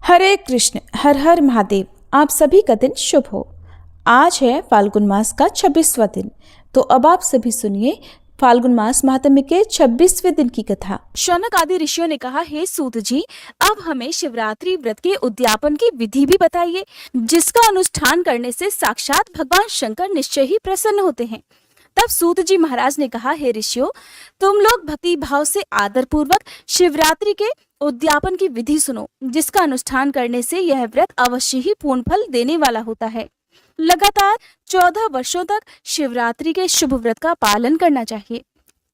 हरे कृष्ण, हर हर महादेव। आप सभी का दिन शुभ हो। आज है फाल्गुन मास का 26वां दिन। तो अब आप सभी सुनिए फाल्गुन मास महात्म्य के 26वें दिन की कथा। शौनक आदि ऋषियों ने कहा, हे सूत जी, अब हमें शिवरात्रि व्रत के उद्यापन की विधि भी बताइए, जिसका अनुष्ठान करने से साक्षात भगवान शंकर निश्चय ही प्रसन्न होते हैं। तब सूत जी महाराज ने कहा, हे ऋषियों, तुम लोग भक्ति भाव से आदर पूर्वक शिवरात्रि के उद्यापन की विधि सुनो, जिसका अनुष्ठान करने से यह व्रत अवश्य ही पूर्ण फल देने वाला होता है। लगातार 14 वर्षों तक शिवरात्रि के शुभ व्रत का पालन करना चाहिए।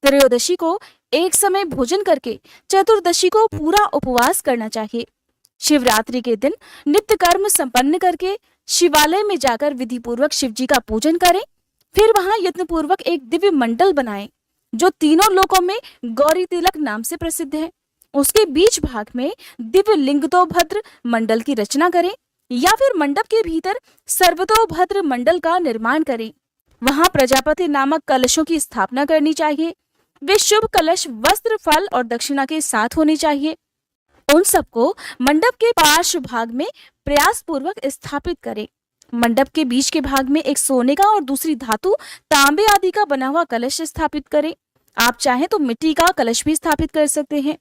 त्रयोदशी को एक समय भोजन करके चतुर्दशी को पूरा उपवास करना चाहिए। शिवरात्रि के दिन नित्य कर्म संपन्न करके शिवालय में जाकर विधि पूर्वक शिव जी का पूजन करें। फिर वहां यत्न पूर्वक एक दिव्य मंडल बनाएं, जो तीनों लोकों में गौरी तिलक नाम से प्रसिद्ध है। उसके बीच भाग में दिव्य लिंगतोभद्र मंडल की रचना करें, या फिर मंडप के भीतर सर्वतोभद्र मंडल का निर्माण करें। वहां प्रजापति नामक कलशों की स्थापना करनी चाहिए। वे शुभ कलश वस्त्र, फल और दक्षिणा के साथ होने चाहिए। उन सबको मंडप के पार्श्व भाग में प्रयास पूर्वक स्थापित करें। मंडप के बीच के भाग में एक सोने का और दूसरी धातु, तांबे आदि का बना हुआ कलश स्थापित करें। आप चाहें तो मिट्टी का कलश भी स्थापित कर सकते हैं।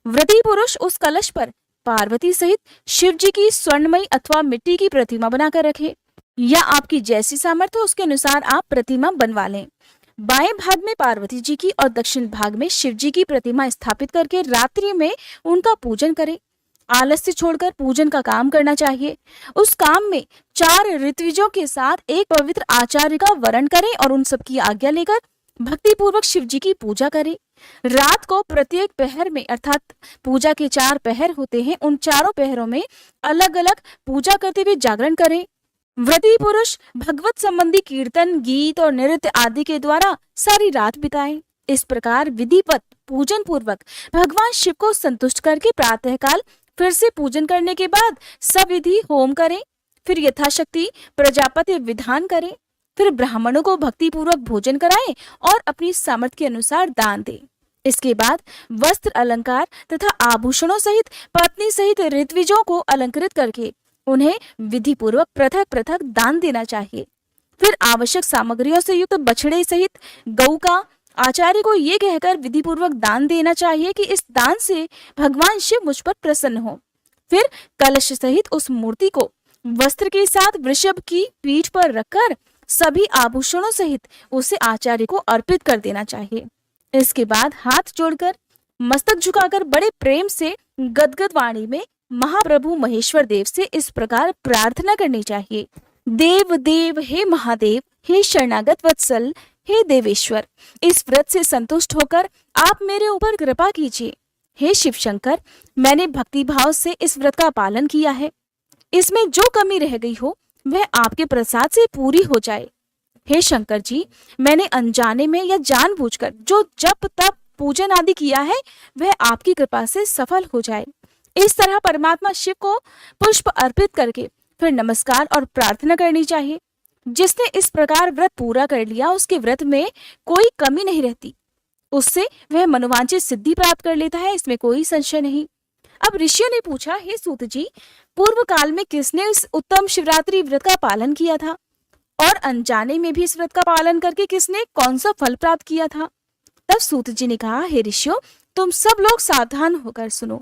व्रती पुरुष उस कलश पर पार्वती सहित शिव जी की स्वर्णमयी अथवा मिट्टी की प्रतिमा बनाकर रखे, या आपकी जैसी सामर्थ्य उसके अनुसार आप प्रतिमा बनवा लें। बाएं भाग में पार्वती जी की और दक्षिण भाग में शिव जी की प्रतिमा स्थापित करके रात्रि में उनका पूजन करें। आलस्य छोड़कर पूजन का काम करना चाहिए। उस काम में 4 ऋत्विजों के साथ एक पवित्र आचार्य का वरण करें और उन सबकी आज्ञा लेकर भक्ति पूर्वक शिव जी की पूजा करें। रात को प्रत्येक पहर में, अर्थात पूजा के 4 पहर होते हैं, उन चारों पहरों में अलग अलग पूजा करते हुए जागरण करें। व्रती पुरुष भगवत संबंधी कीर्तन, गीत और नृत्य आदि के द्वारा सारी रात बिताएं। इस प्रकार विधिवत पूजन पूर्वक भगवान शिव को संतुष्ट करके प्रातःकाल फिर से पूजन करने के बाद सविधि होम करें। फिर यथाशक्ति प्रजापति विधान करें। फिर ब्राह्मणों को भक्ति पूर्वक भोजन कराएं और अपनी सामर्थ्य के अनुसार दान दें। इसके बाद वस्त्र, अलंकार तथा आभूषणों सहित पत्नी सहित ऋत्विजों को अलंकृत करके उन्हें विधि पूर्वक पृथक पृथक दान देना चाहिए। फिर आवश्यक सामग्रियों से युक्त बछड़े सहित गौ का आचार्य को ये कहकर विधि पूर्वक दान देना चाहिए कि इस दान से भगवान शिव मुझ पर प्रसन्न हो। फिर कलश सहित उस मूर्ति को वस्त्र के साथ वृषभ की पीठ पर रखकर सभी आभूषणों सहित उसे आचार्य को अर्पित कर देना चाहिए। इसके बाद हाथ जोड़कर मस्तक झुकाकर बड़े प्रेम से गदगद वाणी में महाप्रभु महेश्वर देव से इस प्रकार प्रार्थना करनी चाहिए। देव देव हे महादेव, हे शरणागत वत्सल, हे देवेश्वर, इस व्रत से संतुष्ट होकर आप मेरे ऊपर कृपा कीजिए। हे शिव शंकर, मैंने भक्ति भाव से इस व्रत का पालन किया है। इसमें जो कमी रह गई हो वह आपके प्रसाद से पूरी हो जाए। हे शंकर जी, मैंने अनजाने में या जानबूझकर जो जप तप पूजन आदि किया है वह आपकी कृपा से सफल हो जाए। इस तरह परमात्मा शिव को पुष्प अर्पित करके फिर नमस्कार और प्रार्थना करनी चाहिए। जिसने इस प्रकार व्रत पूरा कर लिया, उसके व्रत में कोई कमी नहीं रहती। उससे वह मनोवांछित सिद्धि प्राप्त कर लेता है, इसमें कोई संशय नहीं। अब ऋषियों ने पूछा, हे सूत जी, पूर्व काल में किसने इस उत्तम शिवरात्रि व्रत का पालन किया था, और अनजाने में भी इस व्रत का पालन करके किसने कौन सा फल प्राप्त किया था? तब सूत जी ने कहा, हे ऋषियों, तुम सब लोग सावधान होकर सुनो।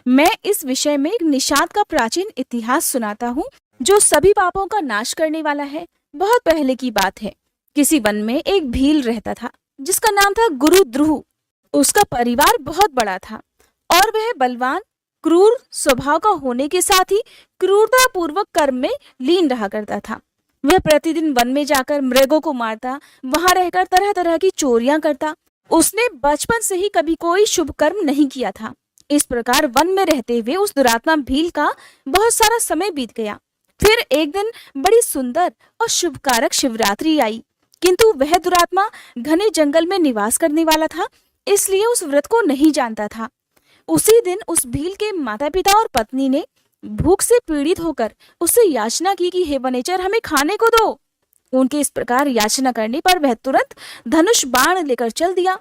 मैं इस विषय में एक निषाद का प्राचीन इतिहास सुनाता हूँ, जो सभी पापों का नाश करने वाला है। बहुत पहले की बात है। किसी वन में एक भील रहता था, जिसका नाम था गुरु द्रुह। उसका परिवार बहुत बड़ा था और वह बलवान, क्रूर स्वभाव का होने के साथ ही क्रूरता पूर्वक कर्म में लीन रहा करता था। वह प्रतिदिन वन में जाकर मृगों को मारता, वहां रहकर तरह तरह की चोरियां करता। उसने बचपन से ही कभी कोई शुभ कर्म नहीं किया था। इस प्रकार वन में रहते हुए उस दुरात्मा भील का बहुत सारा समय बीत गया। फिर एक दिन बड़ी सुंदर और शुभकारक शिवरात्रि आई, किंतु वह दुरात्मा घने जंगल में निवास करने वाला था, इसलिए उस व्रत को नहीं जानता था। उसी दिन उस भील के माता पिता और पत्नी ने भूख से पीड़ित होकर उससे याचना की कि हे वनेचर, हमें खाने को दो। उनके इस प्रकार याचना करने पर वह तुरंत धनुष बाण लेकर चल दिया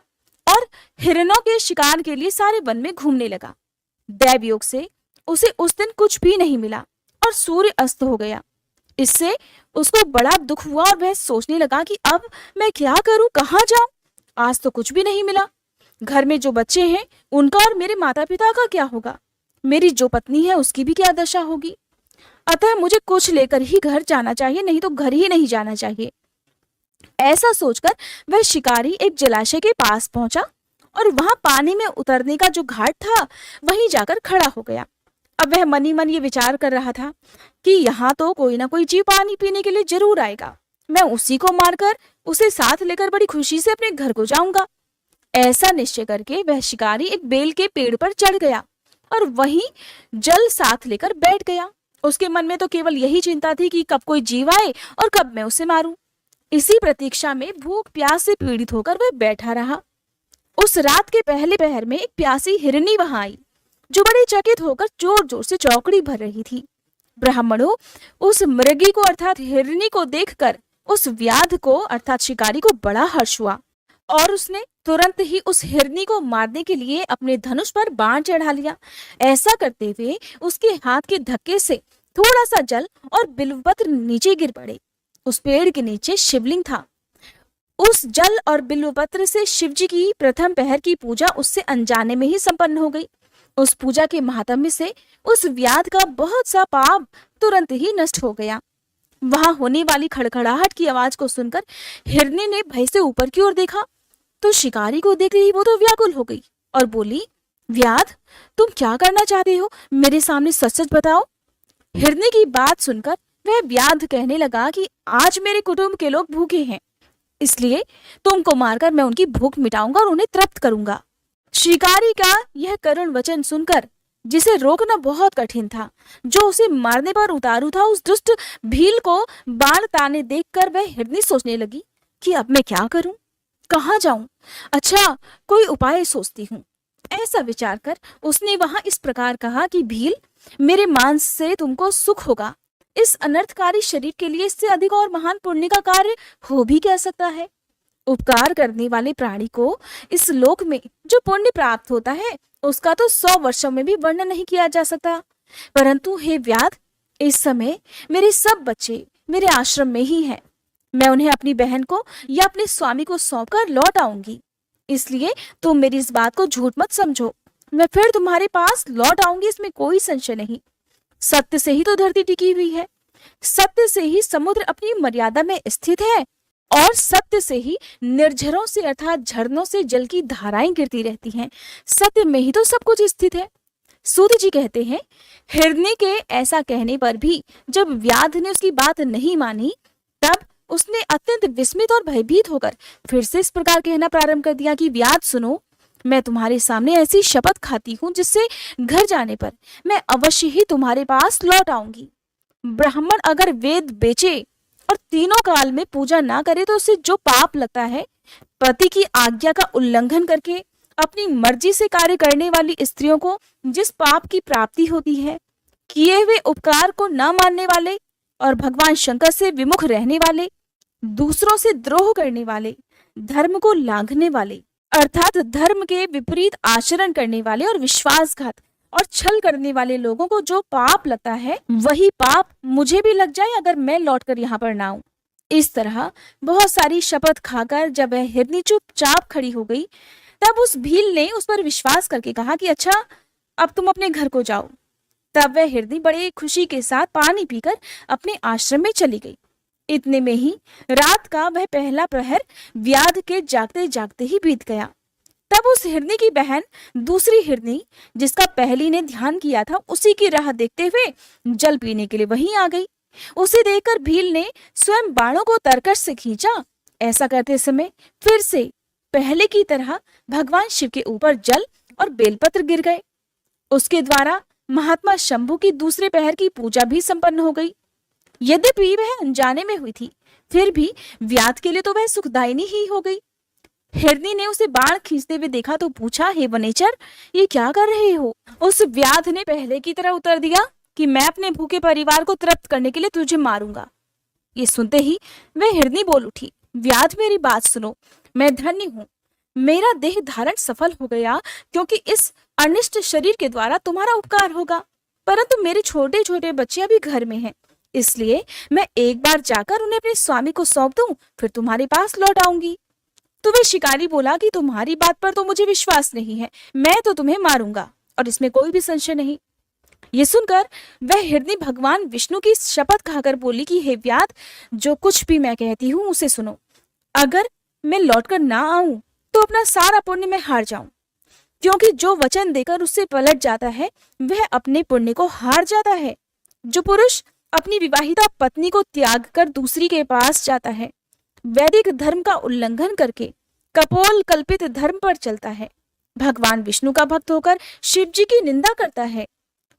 और हिरणों के शिकार के लिए सारे वन में घूमने लगा। दैवयोग से उसे उस दिन कुछ भी नहीं मिला और सूर्य अस्त हो गया। इससे उसको बड़ा दुख हुआ और वह सोचने लगा कि अब मैं क्या करूं, कहाँ जाऊं? आज तो कुछ भी नहीं मिला। घर में जो बच्चे हैं उनका और मेरे माता पिता का क्या होगा? मेरी जो पत्नी है उसकी भी क्या दशा होगी? अतः मुझे कुछ लेकर ही घर जाना चाहिए, नहीं तो घर ही नहीं जाना चाहिए। ऐसा सोचकर वह शिकारी एक जलाशय के पास पहुंचा और वहां पानी में उतरने का जो घाट था वहीं जाकर खड़ा हो गया। अब वह मनी मन ये विचार कर रहा था कि यहाँ तो कोई ना कोई जीव पानी पीने के लिए जरूर आएगा। मैं उसी को मारकर उसे साथ लेकर बड़ी खुशी से अपने घर को जाऊंगा। ऐसा निश्चय करके वह शिकारी एक बेल के पेड़ पर चढ़ गया और वहीं जल साथ लेकर बैठ गया। उसके मन में तो केवल यही चिंता थी कि कब कोई जीव आए और कब मैं उसे मारूं। इसी प्रतीक्षा में भूख प्यास से पीड़ित होकर वह बैठा रहा। उस रात के पहले पहर में एक प्यासी हिरनी वहां आई, जो बड़ी चकित होकर जोर जोर से चौकड़ी भर रही थी। ब्राह्मणों, उस मृगी को अर्थात हिरनी को देखकर उस व्याध को अर्थात शिकारी को बड़ा हर्ष हुआ और उसने तुरंत ही उस हिरनी को मारने के लिए अपने धनुष पर बाण चढ़ा लिया। ऐसा करते हुए उसके हाथ के धक्के से थोड़ा सा जल और बिल्वपत्र नीचे गिर पड़े। उस पेड़ के नीचे शिवलिंग था। उस जल और बिल्वपत्र से शिवजी की प्रथम पहर की पूजा उससे अनजाने में ही संपन्न हो गई। उस पूजा के महात्म्य से उस व्याध का बहुत सा पाप तुरंत ही नष्ट हो गया। वहां होने वाली खड़खड़ाहट की आवाज को सुनकर हिरनी ने भय से ऊपर की ओर देखा तो शिकारी को देखते ही वो तो व्याकुल हो गई और बोली, व्याध, तुम क्या करना चाहते हो? मेरे सामने सच सच बताओ। हिरनी की बात सुनकर वह व्याध कहने लगा कि आज मेरे कुटुंब के लोग भूखे हैं, इसलिए तुमको मारकर मैं उनकी भूख मिटाऊंगा और उन्हें तृप्त करूंगा। शिकारी का यह करुण वचन सुनकर, जिसे रोकना बहुत कठिन था, जो उसे मारने पर उतारू था, उस दुष्ट भील को बाण ताने देखकर वह हिरनी सोचने लगी कि अब मैं क्या करूं, कहाँ जाऊं? अच्छा, कोई उपाय सोचती हूँ। ऐसा विचार कर उसने वहां इस प्रकार कहा कि भील, मेरे मांस से तुमको सुख होगा। इस अनर्थकारी शरीर के लिए इससे अधिक और महान पुण्य का कार्य हो भी क्या सकता है? उपकार करने वाले प्राणी को इस लोक में जो पुण्य प्राप्त होता है उसका तो 100 वर्षों में भी वर्णन नहीं किया जा सकता। परंतु हे व्याध, इस समय मेरे सब बच्चे मेरे आश्रम में ही हैं। मैं उन्हें अपनी बहन को या अपने स्वामी को सौंपकर लौट आऊंगी, इसलिए तुम मेरी इस बात को झूठ मत समझो। मैं फिर तुम्हारे पास लौट आऊंगी, इसमें कोई संशय नहीं। सत्य से ही तो धरती टिकी हुई है, सत्य से ही समुद्र अपनी मर्यादा में स्थित है और सत्य से ही निर्झरों से अर्थात झरनों से जल की धाराएं गिरती रहती हैं। सत्य में ही तो सब कुछ स्थित है। सूत जी कहते हैं, हिरनी के ऐसा कहने पर भी जब व्याध ने उसकी बात नहीं मानी, तब उसने अत्यंत विस्मित और भयभीत होकर फिर से इस प्रकार कहना प्रारंभ कर दिया कि व्याध सुनो, मैं तुम्हारे सामने ऐसी शपथ खाती हूँ जिससे घर जाने पर मैं अवश्य ही तुम्हारे पास लौट आऊंगी। ब्राह्मण अगर वेद बेचे और तीनों काल में पूजा ना करे तो उसे जो पाप लगता है, पति की आज्ञा का उल्लंघन करके अपनी मर्जी से कार्य करने वाली स्त्रियों को जिस पाप की प्राप्ति होती है, किए हुए उपकार को न मानने वाले और भगवान शंकर से विमुख रहने वाले, दूसरों से द्रोह करने वाले, धर्म को लांघने वाले अर्थात धर्म के विपरीत आचरण करने वाले और विश्वासघात और छल करने वाले लोगों को जो पाप लगता है, वही पाप मुझे भी लग जाए अगर मैं लौटकर यहाँ पर ना आऊं। इस तरह बहुत सारी शपथ खाकर जब वह हिरनी चुपचाप खड़ी हो गई, तब उस भील ने उस पर विश्वास करके कहा कि अच्छा, अब तुम अपने घर को जाओ। तब वह हिरनी बड़े खुशी के साथ पानी पीकर अपने आश्रम में चली गई। इतने में ही रात का वह पहला प्रहर व्याध के जागते जागते ही बीत गया। तब उस हिरनी की बहन दूसरी हिरनी, जिसका पहली ने ध्यान किया था, उसी की राह देखते हुए जल पीने के लिए वहीं आ गई। उसे देखकर भील ने स्वयं बाणों को तरकश से खींचा। ऐसा करते समय फिर से पहले की तरह भगवान शिव के ऊपर जल और बेलपत्र गिर गए। उसके द्वारा महात्मा शंभु की दूसरे पहर की पूजा भी संपन्न हो गई। यद्यपि वह अनजाने में हुई थी, फिर भी व्याध के लिए तो वह सुखदायिनी ही हो गई। हिरनी ने उसे बाण खींचते हुए देखा तो पूछा, हे वनेचर, ये क्या कर रहे हो? उस व्याध ने पहले की तरह उत्तर दिया कि मैं अपने भूखे परिवार को तृप्त करने के लिए तुझे मारूंगा। ये सुनते ही वह हिरनी बोल उठी, व्याध, मेरी बात सुनो, मैं धन्य हूँ। मेरा देह धारण सफल हो गया, क्योंकि इस अनिष्ट शरीर के द्वारा तुम्हारा उपकार होगा। परंतु मेरे छोटे छोटे बच्चे अभी घर में हैं, इसलिए मैं एक बार जाकर उन्हें अपने स्वामी को सौंप दूं, फिर तुम्हारे पास लौट आऊंगी। तो वह शिकारी बोला कि तुम्हारी बात पर तो मुझे विश्वास नहीं है, मैं तो तुम्हें मारूंगा और इसमें कोई भी संशय नहीं। ये सुनकर वह हिरनी भगवान विष्णु की शपथ खाकर बोली कि हे व्याध, जो कुछ भी मैं कहती हूँ उसे सुनो। अगर मैं लौटकर ना आऊं तो अपना सारा पुण्य मैं हार जाऊं, क्योंकि जो वचन देकर उससे पलट जाता है वह अपने पुण्य को हार जाता है। जो पुरुष अपनी विवाहिता पत्नी को त्याग कर दूसरी के पास जाता है, वैदिक धर्म का उल्लंघन करके कपोल कल्पित धर्म पर चलता है, भगवान विष्णु का भक्त होकर शिव जी की निंदा करता है,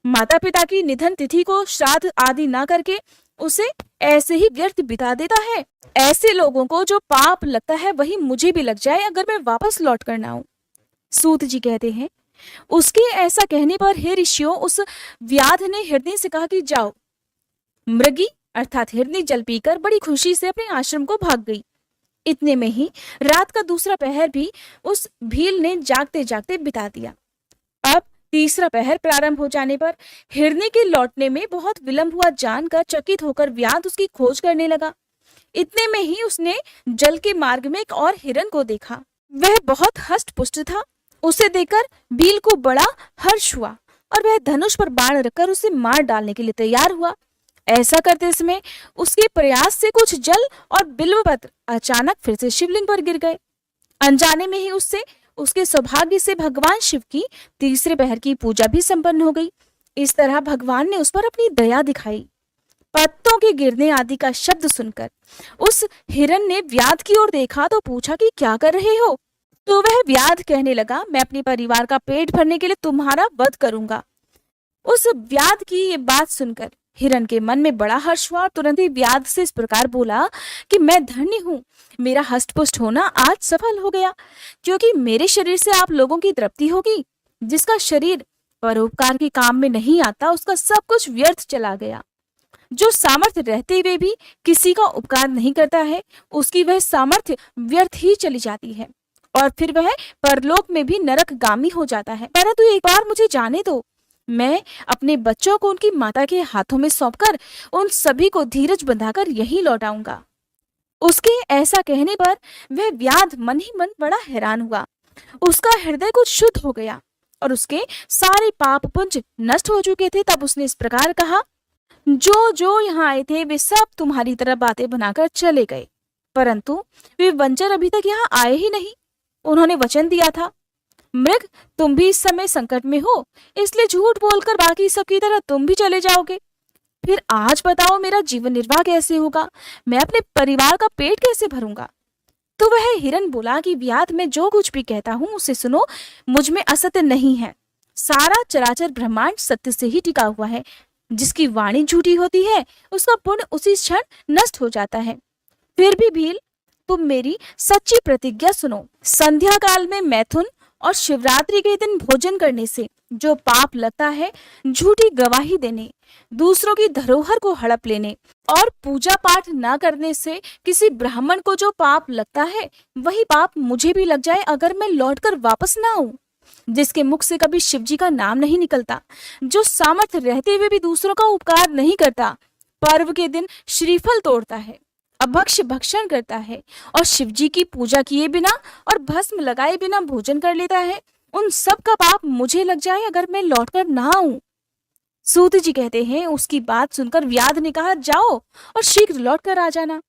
माता पिता की निधन तिथि को श्राद्ध आदि ना करके उसे ऐसे ही व्यर्थ बिता देता है। ऐसे लोगों को जो पाप लगता है वही मुझे भी लग जाए अगर मैं वापस लौट कर ना आऊं। सूत जी कहते हैं, उसके ऐसा कहने पर हे ऋषियों, उस व्याध ने हिरनी से कहा कि जाओ। मृगी अर्थात हिरनी जल पीकर बड़ी खुशी से अपने आश्रम को भाग गई। इतने में ही रात का दूसरा पहर भी उस भील ने जागते जागते बिता दिया। अब तीसरा पहर प्रारंभ हो जाने पर हिरनी के लौटने में बहुत विलंब हुआ जानकर चकित होकर व्याध उसकी खोज करने लगा। इतने में ही उसने जल के मार्ग में एक और हिरन को देखा। वह बहुत हष्ट पुष्ट था। उसे देखकर भील को बड़ा हर्ष हुआ और वह धनुष पर बाण रखकर उसे मार डालने के लिए तैयार हुआ। ऐसा करते समय उसके प्रयास से कुछ जल और बिल्वपत्र अचानक फिर से शिवलिंग पर गिर गए। अनजाने में ही उससे उसके सौभाग्य से भगवान शिव की तीसरे पहर की पूजा भी संपन्न हो गई। इस तरह भगवान ने उस पर अपनी दया दिखाई। पत्तों के गिरने आदि का शब्द सुनकर उस हिरन ने व्याध की ओर देखा तो पूछा कि क्या कर रहे हो। तो वह व्याध कहने लगा, मैं अपने परिवार का पेट भरने के लिए तुम्हारा वध करूंगा। उस व्याध की ये बात सुनकर हिरन के मन में बड़ा हर्ष हुआ और तुरंत ही व्याध से इस प्रकार बोला कि मैं धन्य हूँ, मेरा हष्टपुष्ट होना आज सफल हो गया, क्योंकि मेरे शरीर से आप लोगों की तृप्ति होगी। जिसका शरीर परोपकार के काम में नहीं आता उसका सब कुछ व्यर्थ चला गया। जो सामर्थ्य रहते हुए भी किसी का उपकार नहीं करता है उसकी वह सामर्थ्य व्यर्थ ही चली जाती है और फिर वह परलोक में भी नरकगामी हो जाता है। परंतु एक बार मुझे जाने दो, मैं अपने बच्चों को उनकी माता के हाथों में सौंपकर उन सभी को धीरज बंधाकर यहीं लौट आऊंगा। उसके ऐसा कहने पर वह व्याध मन ही मन बड़ा हैरान हुआ। उसका हृदय कुछ शुद्ध हो गया और उसके सारे पाप पुंज नष्ट हो चुके थे। तब उसने इस प्रकार कहा, जो जो यहाँ आए थे वे सब तुम्हारी तरह बातें बनाकर चले गए, परंतु वे वंचर अभी तक यहाँ आए ही नहीं। उन्होंने वचन दिया था, मृग तुम भी इस समय संकट में हो, इसलिए झूठ बोलकर बाकी सबकी तरह तुम भी चले जाओगे। फिर आज बताओ मेरा जीवन निर्वाह कैसे होगा, मैं अपने परिवार का पेट कैसे भरूंगा। तो वह हिरन बोला कि व्याध, मैं जो कुछ भी कहता हूँ उसे सुनो, मुझ में असत्य नहीं है। सारा चराचर ब्रह्मांड सत्य से ही टिका हुआ है। जिसकी वाणी झूठी होती है उसका पुण्य उसी क्षण नष्ट हो जाता है। फिर भी भील, तुम मेरी सच्ची प्रतिज्ञा सुनो। संध्या काल में मैथुन और शिवरात्रि के दिन भोजन करने से जो पाप लगता है, झूठी गवाही देने, दूसरों की धरोहर को हड़प लेने और पूजा पाठ न करने से किसी ब्राह्मण को जो पाप लगता है वही पाप मुझे भी लग जाए अगर मैं लौटकर वापस ना आऊं। जिसके मुख से कभी शिव जी का नाम नहीं निकलता, जो सामर्थ्य रहते हुए भी दूसरों का उपकार नहीं करता, पर्व के दिन श्रीफल तोड़ता है, अभक्ष्य भक्षण करता है और शिव जी की पूजा किए बिना और भस्म लगाए बिना भोजन कर लेता है, उन सब का पाप मुझे लग जाए अगर मैं लौटकर ना आऊं। सूत जी कहते हैं, उसकी बात सुनकर व्याध ने कहा, जाओ और शीघ्र लौट कर आ जाना।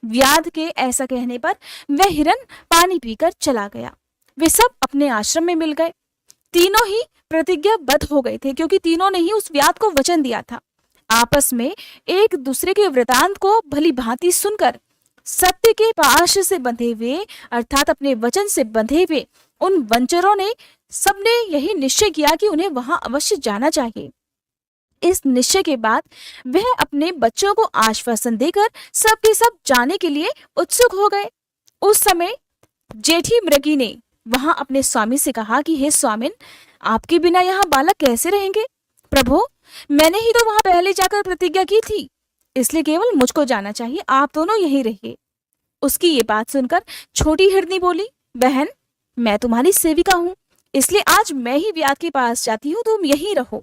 व्याध के ऐसा कहने पर वह हिरन पानी पीकर चला गया। वे सब अपने आश्रम में मिल गए। तीनों ही प्रतिज्ञाबद्ध हो गए थे, क्योंकि तीनों ने ही उस व्याध को वचन दिया था। आपस में एक दूसरे के वृतांत को भली भांति सुनकर सत्य के पाश से बंधे हुए अर्थात अपने वचन से बंधे हुए उन वंचरों ने सबने यही निश्चय किया कि उन्हें वहां अवश्य जाना चाहिए। इस निश्चय के बाद वह अपने बच्चों को आश्वासन देकर सबके सब जाने के लिए उत्सुक हो गए। उस समय जेठी मृगी ने वहां अपने स्वामी से कहा कि हे स्वामिन, आपके बिना यहाँ बालक कैसे रहेंगे। प्रभु, मैंने ही तो वहां पहले जाकर प्रतिज्ञा की थी, इसलिए केवल मुझको जाना चाहिए, आप दोनों यहीं रहिए। उसकी ये बात सुनकर छोटी हिरनी बोली, बहन, मैं तुम्हारी सेविका हूँ, इसलिए आज मैं ही व्याध के पास जाती हूँ, तुम यहीं रहो।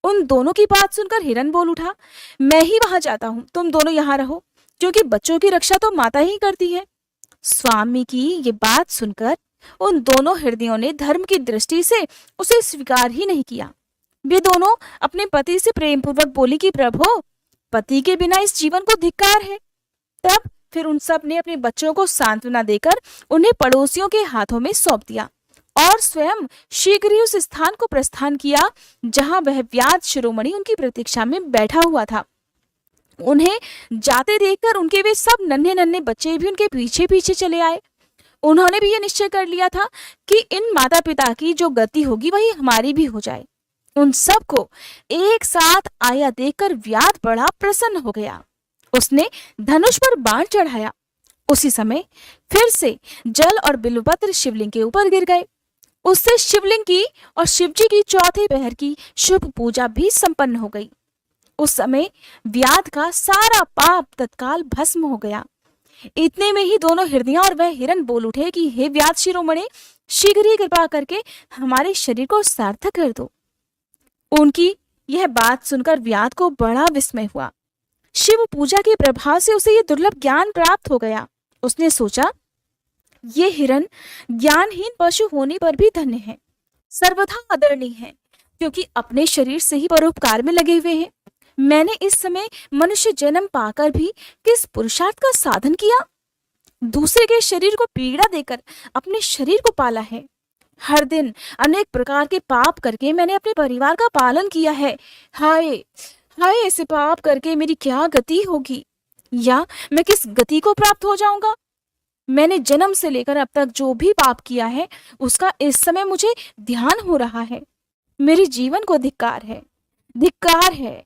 उन दोनों की बात सुनकर हिरन बोल उठा, मैं ही वहां जाता हूँ, तुम दोनों यहाँ रहो, क्योंकि बच्चों की रक्षा तो माता ही करती है। स्वामी की ये बात सुनकर उन दोनों हिरनियों ने धर्म की दृष्टि से उसे स्वीकार ही नहीं किया। वे दोनों अपने पति से प्रेम पूर्वक बोली कि प्रभु, पति के बिना इस जीवन को धिक्कार है। तब फिर उन सब ने अपने बच्चों को सांत्वना देकर उन्हें पड़ोसियों के हाथों में सौंप दिया और स्वयं शीघ्र ही उस स्थान को प्रस्थान किया जहां वह व्याध शिरोमणि उनकी प्रतीक्षा में बैठा हुआ था। उन्हें जाते देखकर उनके वे सब नन्हे नन्हे बच्चे भी उनके पीछे पीछे चले आए। उन्होंने भी यह निश्चय कर लिया था कि इन माता पिता की जो गति होगी वही हमारी भी हो जाए। उन सबको एक साथ आया देखकर व्याध बड़ा प्रसन्न हो गया। उसने धनुष पर बाण चढ़ाया। उसी समय फिर से जल और बिल्वपत्र शिवलिंग के ऊपर गिर गए। उससे शिवलिंग की और शिवजी की चौथे पहर की शुभ पूजा भी संपन्न हो गई। उस समय व्याध का सारा पाप तत्काल भस्म हो गया। इतने में ही दोनों हिरनियां और वह हिरन बोल उठे कि हे व्याध शिरोमणि, शीघ्र ही कृपा करके हमारे शरीर को सार्थक कर दो। उनकी यह बात सुनकर व्याध को बड़ा विस्मय हुआ। शिव पूजा के प्रभाव से उसे यह दुर्लभ ज्ञान प्राप्त हो गया। उसने सोचा, ये हिरन ज्ञानहीन पशु होने पर भी धन्य है, सर्वथा आदरणीय है, क्योंकि अपने शरीर से ही परोपकार में लगे हुए हैं। मैंने इस समय मनुष्य जन्म पाकर भी किस पुरुषार्थ का साधन किया? दूसरे के शरीर को पीड़ा देकर अपने शरीर को पाला है। हर दिन अनेक प्रकार के पाप करके मैंने अपने परिवार का पालन किया है। हाय हाय, ऐसे पाप करके मेरी क्या गति होगी, या मैं किस गति को प्राप्त हो जाऊंगा? मैंने जन्म से लेकर अब तक जो भी पाप किया है उसका इस समय मुझे ध्यान हो रहा है। मेरे जीवन को धिक्कार है, धिक्कार है।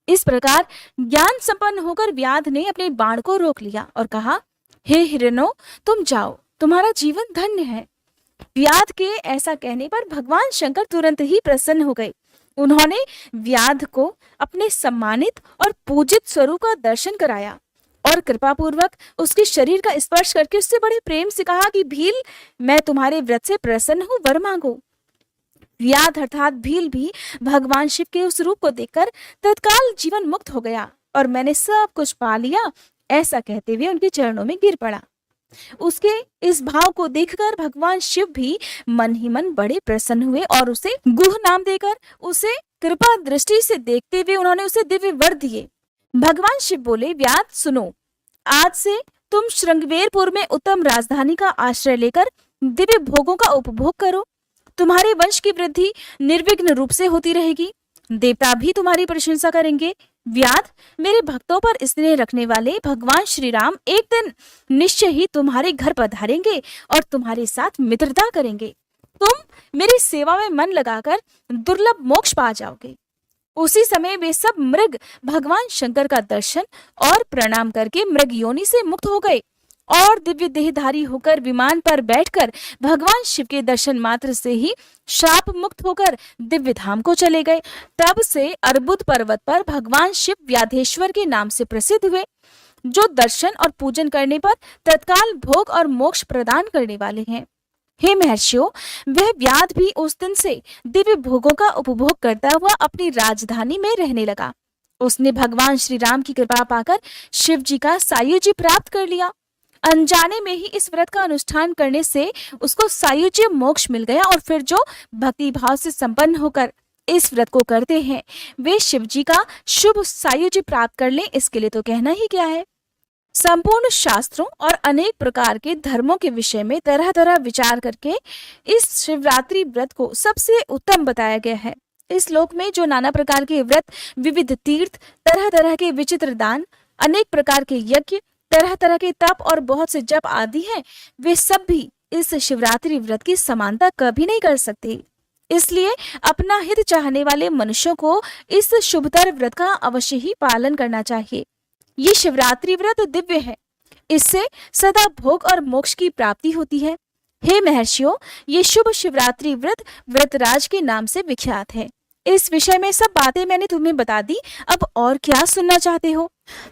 इस प्रकार ज्ञान संपन्न होकर व्याध ने अपने बाण को रोक लिया और कहा, हे हिरनो, तुम जाओ, तुम्हारा जीवन धन्य है। व्याध के ऐसा कहने पर भगवान शंकर तुरंत ही प्रसन्न हो गए। उन्होंने व्याध को अपने सम्मानित और पूजित स्वरूप का दर्शन कराया और कृपा पूर्वक उसके शरीर का स्पर्श करके उससे बड़े प्रेम से कहा कि भील, मैं तुम्हारे व्रत से प्रसन्न हूँ, वर मांगो। व्याध अर्थात भील भी भगवान शिव के उस रूप को देखकर तत्काल जीवन मुक्त हो गया और मैंने सब कुछ पा लिया, ऐसा कहते हुए उनके चरणों में गिर पड़ा। उसके इस भाव को देखकर भगवान शिव भी मन ही मन बड़े प्रसन्न हुए और उसे गुह नाम देकर उसे कृपा दृष्टि से देखते हुए उन्होंने उसे दिव्य वर दिए। भगवान शिव बोले, व्याध सुनो, आज से तुम श्रृंगवेरपुर में उत्तम राजधानी का आश्रय लेकर दिव्य भोगों का उपभोग करो। तुम्हारे वंश की वृद्धि निर्विघ्न रूप से होती रहेगी। देवता भी तुम्हारी प्रशंसा करेंगे। व्याध, मेरे भक्तों पर स्नेह रखने वाले भगवान श्री राम एक दिन निश्चय ही तुम्हारे घर पधारेंगे और तुम्हारे साथ मित्रता करेंगे। तुम मेरी सेवा में मन लगाकर दुर्लभ मोक्ष पा जाओगे। उसी समय वे सब मृग भगवान शंकर का दर्शन और प्रणाम करके मृग योनि से मुक्त हो गए और दिव्य देहधारी होकर विमान पर बैठकर भगवान शिव के दर्शन मात्र से ही शाप मुक्त होकर दिव्य धाम को चले गए। तब से अर्बुद पर्वत पर भगवान शिव व्याधेश्वर के नाम से प्रसिद्ध हुए, जो दर्शन और पूजन करने पर तत्काल भोग और मोक्ष प्रदान करने वाले हैं। हे महर्षियों, वह व्याध भी उस दिन से दिव्य भोगों का उपभोग करता हुआ अपनी राजधानी में रहने लगा। उसने भगवान श्री राम की कृपा पाकर शिव जी का सायुज्य प्राप्त कर लिया। अनजाने में ही इस व्रत का अनुष्ठान करने से उसको सायुज्य मोक्ष मिल गया और फिर जो भक्ति भाव से संपन्न होकर इस व्रत को करते हैं वे शिव जी का शुभ सायुज्य प्राप्त कर लें, इसके लिए तो कहना ही क्या है। संपूर्ण शास्त्रों और अनेक प्रकार के धर्मों के विषय में तरह तरह विचार करके इस शिवरात्रि व्रत को सबसे उत्तम बताया गया है। इस लोक में जो नाना प्रकार के व्रत, विविध तीर्थ, तरह तरह के विचित्र दान, अनेक प्रकार के यज्ञ, तरह तरह के तप और बहुत से जप आदि हैं, वे सब भी इस शिवरात्रि व्रत की समानता कभी नहीं कर सकते। इसलिए अपना हित चाहने वाले मनुष्यों को इस शुभतर व्रत का अवश्य ही पालन करना चाहिए। ये शिवरात्रि व्रत दिव्य है, इससे सदा भोग और मोक्ष की प्राप्ति होती है। हे महर्षियों, ये शुभ शिवरात्रि व्रत व्रतराज के नाम से विख्यात है। इस विषय में सब बातें मैंने तुम्हें बता दी, अब और क्या सुनना चाहते हो?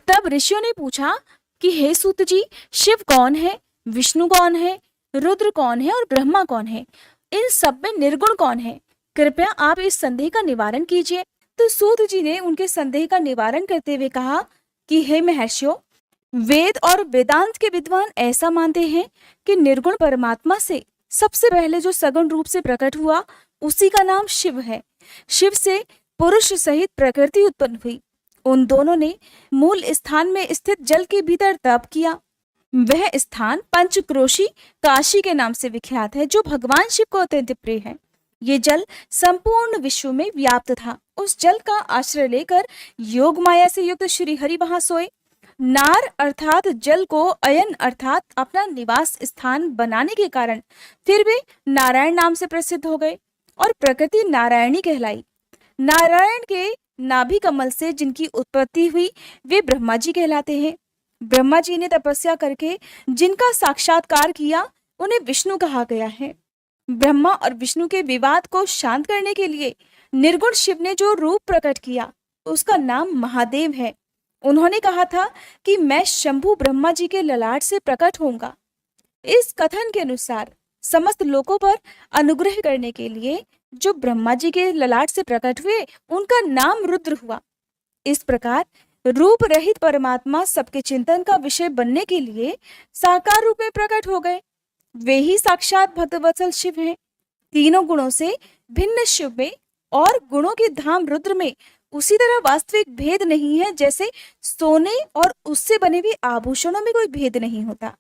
तब ऋषियों ने पूछा कि हे सूत जी, शिव कौन है, विष्णु कौन है, रुद्र कौन है और ब्रह्मा कौन है? इन सब में निर्गुण कौन है? कृपया आप इस संदेह का निवारण कीजिए। तो सूत जी ने उनके संदेह का निवारण करते हुए कहा कि हे महर्षियों, वेद और वेदांत के विद्वान ऐसा मानते हैं कि निर्गुण परमात्मा से सबसे पहले जो सगुण रूप से प्रकट हुआ उसी का नाम शिव है। शिव से पुरुष सहित प्रकृति उत्पन्न हुई। उन दोनों ने मूल स्थान में स्थित जल के भीतर तप किया। वह स्थान पंचक्रोशी काशी के नाम से विख्यात है, जो भगवान शिव को अत्यंत प्रिय है। ये जल संपूर्ण विश्व में व्याप्त था। उस जल का आश्रय लेकर योग माया से युक्त श्री हरि वहां सोए। नार अर्थात जल को अयन अर्थात अपना निवास स्थान बनाने के कारण फिर वे नारायण नाम से प्रसिद्ध हो गए और प्रकृति नारायणी कहलाई। नारायण के नाभि कमल से जिनकी उत्पत्ति हुई वे ब्रह्मा जी कहलाते हैं। ब्रह्मा जी ने तपस्या करके जिनका साक्षात्कार किया उन्हें विष्णु कहा गया है। ब्रह्मा और विष्णु के विवाद को शांत करने के लिए निर्गुण शिव ने जो रूप प्रकट किया उसका नाम महादेव है। उन्होंने कहा था कि मैं शंभु ब्रह्मा जी के ललाट से प्रकट होऊंगा। इस कथन के अनुसार समस्त लोगों पर अनुग्रह करने के लिए जो ब्रह्मा जी के ललाट से प्रकट हुए उनका नाम रुद्र हुआ। इस प्रकार रूप रहित परमात्मा सबके चिंतन का विषय बनने के लिए साकार रूप में प्रकट हो गए। वे ही साक्षात भक्तवत्सल शिव हैं। तीनों गुणों से भिन्न शिव में और गुणों के धाम रुद्र में उसी तरह वास्तविक भेद नहीं है जैसे सोने और उससे बने हुए आभूषणों में कोई भेद नहीं होता।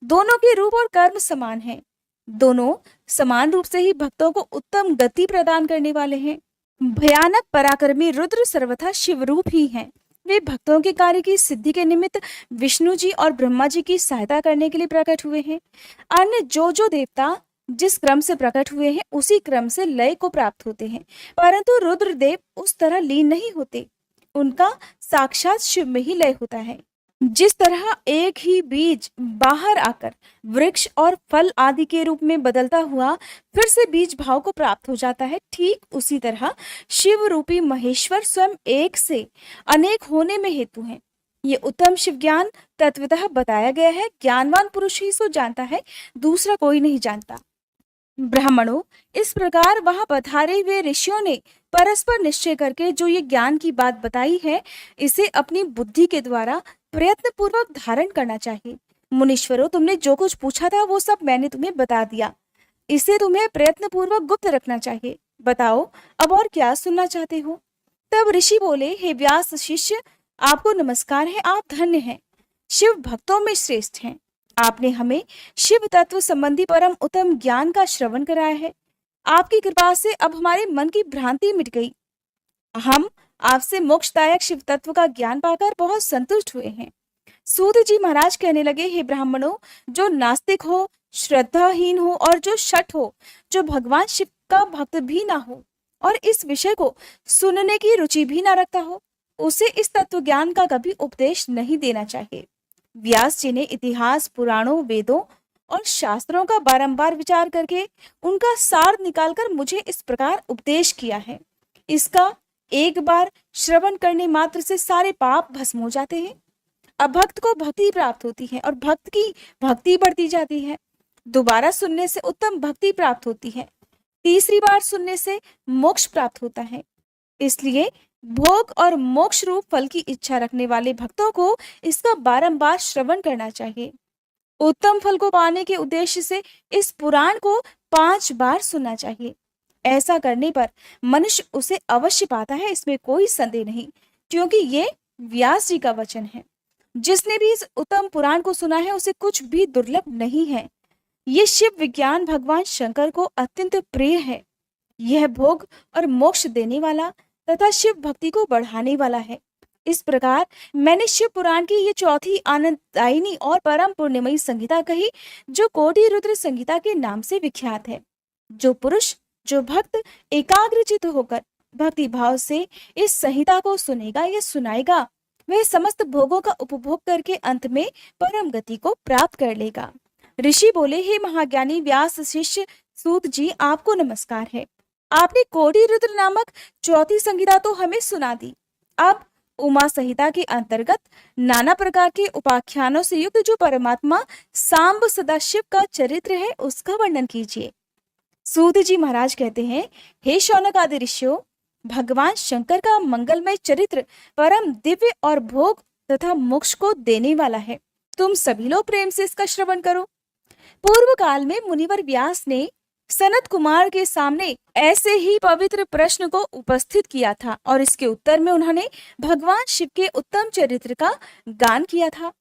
दोनों के रूप और कर्म समान हैं। दोनों समान रूप से ही भक्तों को उत्तम गति प्रदान करने वाले हैं। भयानक पराक्रमी रुद्र सर्वथा शिव रूप ही हैं। वे भक्तों के कार्य की सिद्धि के निमित्त विष्णु जी और ब्रह्मा जी की सहायता करने के लिए प्रकट हुए हैं। अन्य जो देवता जिस क्रम से प्रकट हुए हैं उसी क्रम से लय को प्राप्त होते हैं, परंतु रुद्रदेव उस तरह लीन नहीं होते। उनका साक्षात शिव में ही लय होता है। जिस तरह एक ही बीज बाहर आकर वृक्ष और फल आदि के रूप में बदलता हुआ फिर से बीज भाव को प्राप्त हो जाता है, ठीक उसी तरह शिव रूपी महेश्वर स्वयं एक से अनेक होने में हेतु हैं। ये उत्तम शिव ज्ञान तत्वतः बताया गया है। ज्ञानवान पुरुष ही इसको जानता है, दूसरा कोई नहीं जानता। ब्राह्मणों, इस प्रकार वहां पधारे हुए ऋषियों ने परस्पर निश्चय करके जो ये ज्ञान की बात बताई है इसे अपनी बुद्धि के द्वारा प्रयत्न पूर्वक धारण करना चाहिए। मुनीश्वरों, तुमने जो कुछ पूछा था वो सब मैंने तुम्हें बता दिया। इसे तुम्हें प्रयत्न पूर्वक गुप्त रखना चाहिए। बताओ अब और क्या सुनना चाहते हो। तब ऋषि बोले, हे व्यास शिष्य, आपको नमस्कार है, आप धन्य हैं, शिव भक्तों में श्रेष्ठ हैं। आपने हमें शिव तत्व संबंधी परम उत्तम ज्ञान का श्रवण कराया है। आपकी कृपा से अब हमारे मन की भ्रांति मिट गई। हम आपसे मोक्षदायक शिव तत्व का ज्ञान पाकर बहुत संतुष्ट हुए हैं। सूत जी महाराज कहने लगे, हे ब्राह्मणों, जो नास्तिक हो, श्रद्धाहीन हो और जो शठ हो, जो भगवान शिव का भक्त भी ना हो और इस विषय को सुनने की रुचि भी ना रखता हो, उसे इस तत्व ज्ञान का कभी उपदेश नहीं देना चाहिए। व्यास जी ने इतिहास, पुराणों, वेदों और शास्त्रों का बारंबार विचार करके उनका सार निकालकर मुझे इस प्रकार उपदेश किया है। इसका एक बार श्रवण करने मात्र से सारे पाप भस्म हो जाते हैं। अभक्त को भक्ति प्राप्त होती है और भक्त की भक्ति बढ़ती जाती है। दोबारा सुनने से उत्तम भक्ति प्राप्त होती है। तीसरी बार सुनने से मोक्ष प्राप्त होता है। इसलिए भोग और मोक्ष रूप फल की इच्छा रखने वाले भक्तों को इसका बारंबार श्रवण करना चाहिए। उत्तम फल को पाने के उद्देश्य से इस पुराण को 5 बार सुनना चाहिए। ऐसा करने पर मनुष्य उसे अवश्य पाता है, इसमें कोई संदेह नहीं, क्योंकि ये व्यास जी का वचन है। जिसने भी इस उत्तम पुराण को सुना है उसे कुछ भी दुर्लभ नहीं है। ये शिव विज्ञान भगवान शंकर को अत्यंत प्रिय है। यह भोग और मोक्ष देने वाला तथा शिव भक्ति को बढ़ाने वाला है। इस प्रकार मैंने शिव पुराण की ये चौथी आनंददायिनी और परम पुण्यमयी संहिता कही, जो कोटि रुद्र संहिता के नाम से विख्यात है। जो पुरुष, जो भक्त एकाग्रचित होकर भक्ति भाव से इस संहिता को सुनेगा या सुनाएगा, वह समस्त भोगों का उपभोग करके अंत में परम गति को प्राप्त कर लेगा। ऋषि बोले, हे महाज्ञानी व्यास शिष्य सूत जी, आपको नमस्कार है। आपने कोटि रुद्र नामक चौथी संहिता तो हमें सुना दी। अब उमा संहिता के अंतर्गत नाना प्रकार के उपाख्यानों से युक्त जो परमात्मा सांब सदाशिव का चरित्र है उसका वर्णन कीजिए। सूत जी महाराज कहते हैं, हे शौनक आदि ऋषियों, भगवान शंकर का मंगलमय चरित्र परम दिव्य और भोग तथा मोक्ष को देने वाला है। तुम सभी लोग प्रेम से इसका श्रवण करो। पूर्व काल में मुनिवर व्यास ने सनत कुमार के सामने ऐसे ही पवित्र प्रश्न को उपस्थित किया था और इसके उत्तर में उन्होंने भगवान शिव के उत्तम चरित्र का गान किया था।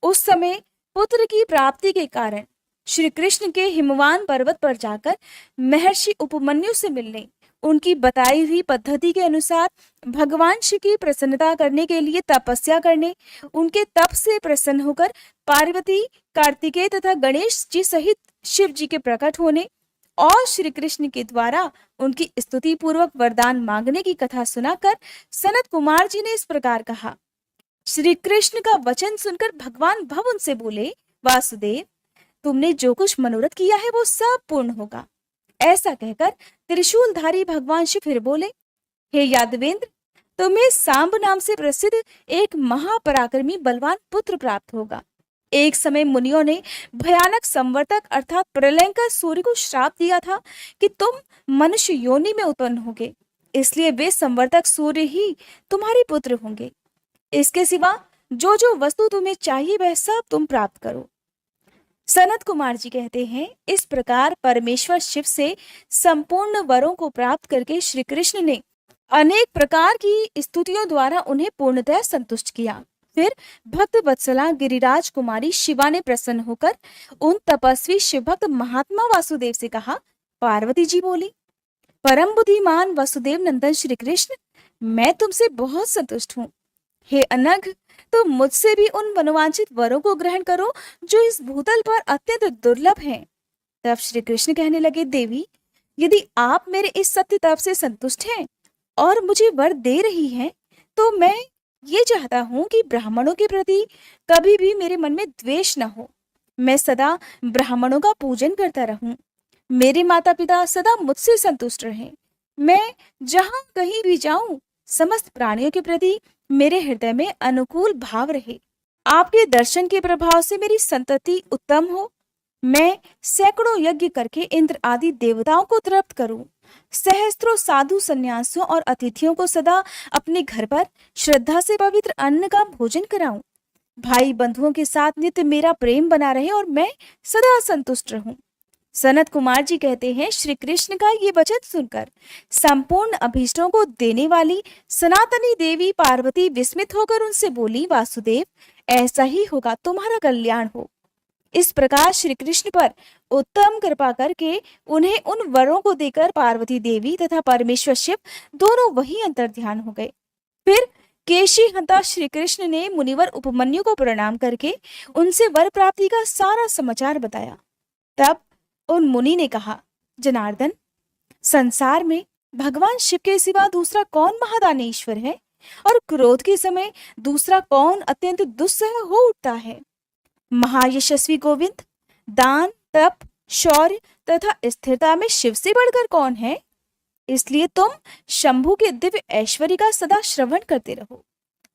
उस समय पुत्र की प्राप्ति के कारण श्री कृष्ण के हिमवान पर्वत पर जाकर महर्षि उपमन्यु से मिलने, उनकी बताई हुई पद्धति के अनुसार भगवान शिव की प्रसन्नता करने के लिए तपस्या करने, उनके तप से प्रसन्न होकर पार्वती, कार्तिकेय तथा गणेश जी सहित शिव जी के प्रकट होने और श्री कृष्ण के द्वारा उनकी स्तुति पूर्वक वरदान मांगने की कथा सुनाकर सनत कुमार जी ने इस प्रकार कहा। श्री कृष्ण का वचन सुनकर भगवान भव उनसे बोले, वासुदेव, तुमने जो कुछ मनोरथ किया है वो सब पूर्ण होगा। ऐसा कहकर त्रिशूलधारी भगवान शिव फिर बोले, हे यादवेंद्र, तुम्हें सांब नाम से प्रसिद्ध एक महापराक्रमी बलवान पुत्र प्राप्त होगा। एक समय मुनियों ने भयानक संवर्तक अर्थात प्रलयंकर सूर्य को श्राप दिया था कि तुम मनुष्य योनि में उत्पन्न होगे, इसलिए वे संवर्तक सूर्य ही तुम्हारे पुत्र होंगे। इसके सिवा जो जो वस्तु तुम्हें चाहिए वह सब तुम प्राप्त करो। सनत कुमार जी कहते हैं, इस प्रकार परमेश्वर शिव से संपूर्ण वरों को प्राप्त करके श्री कृष्ण ने अनेक प्रकार की स्तुतियों द्वारा उन्हें पूर्णतः संतुष्ट किया। फिर भक्त वत्सला गिरिराज कुमारी शिवा ने प्रसन्न होकर उन तपस्वी शिवभक्त महात्मा वासुदेव से कहा। पार्वती जी बोली, परम बुद्धिमान वसुदेव नंदन श्री कृष्ण, मैं तुमसे बहुत संतुष्ट हूँ। हे अनघ, तो मुझसे भी उन मनोवांछित वरों को ग्रहण करो जो इस भूतल पर अत्यंत दुर्लभ हैं। तब श्री कृष्ण कहने लगे, देवी, यदि आप मेरे इस सत्य तप से संतुष्ट हैं और मुझे वर दे रही हैं, तो मैं ये चाहता हूँ कि ब्राह्मणों के प्रति कभी भी मेरे मन में द्वेष न हो। मैं सदा ब्राह्मणों का पूजन करता रहूं। मेरे माता पिता सदा मुझसे संतुष्ट रहें। मैं जहां कहीं भी जाऊं, समस्त प्राणियों के प्रति मेरे हृदय में अनुकूल भाव रहे। आपके दर्शन के प्रभाव से मेरी संतति उत्तम हो। मैं सैकड़ों यज्ञ करके इंद्र आदि देवताओं को तृप्त करूं। सहस्त्रों साधु सन्यासियों और अतिथियों को सदा अपने घर पर श्रद्धा से पवित्र अन्न का भोजन कराऊं। भाई बंधुओं के साथ नित्य मेरा प्रेम बना रहे और मैं सदा संतुष्ट रहूं। सनत कुमार जी कहते हैं, श्री कृष्ण का ये वचन सुनकर संपूर्ण अभीष्टों को देने वाली सनातनी देवी पार्वती विस्मित होकर उनसे बोली, वासुदेव, ऐसा ही होगा, तुम्हारा कल्याण हो। इस प्रकार श्री कृष्ण पर उत्तम कृपा करके उन्हें उन वरों को देकर पार्वती देवी तथा परमेश्वर शिव दोनों वही अंतर्ध्यान हो गए। फिर केशी हंता श्री कृष्ण ने मुनिवर उपमन्यु को प्रणाम करके उनसे वर प्राप्ति का सारा समाचार बताया। तब उन मुनि ने कहा, जनार्दन, संसार में भगवान शिव के सिवा दूसरा कौन महादानी ईश्वर है और क्रोध के समय दूसरा कौन अत्यंत दुस्सह हो उठता है। महायशस्वी गोविंद, दान, तप, शौर्य तथा स्थिरता में शिव से बढ़कर कौन है। इसलिए तुम शंभु के दिव्य ऐश्वर्य का सदा श्रवण करते रहो।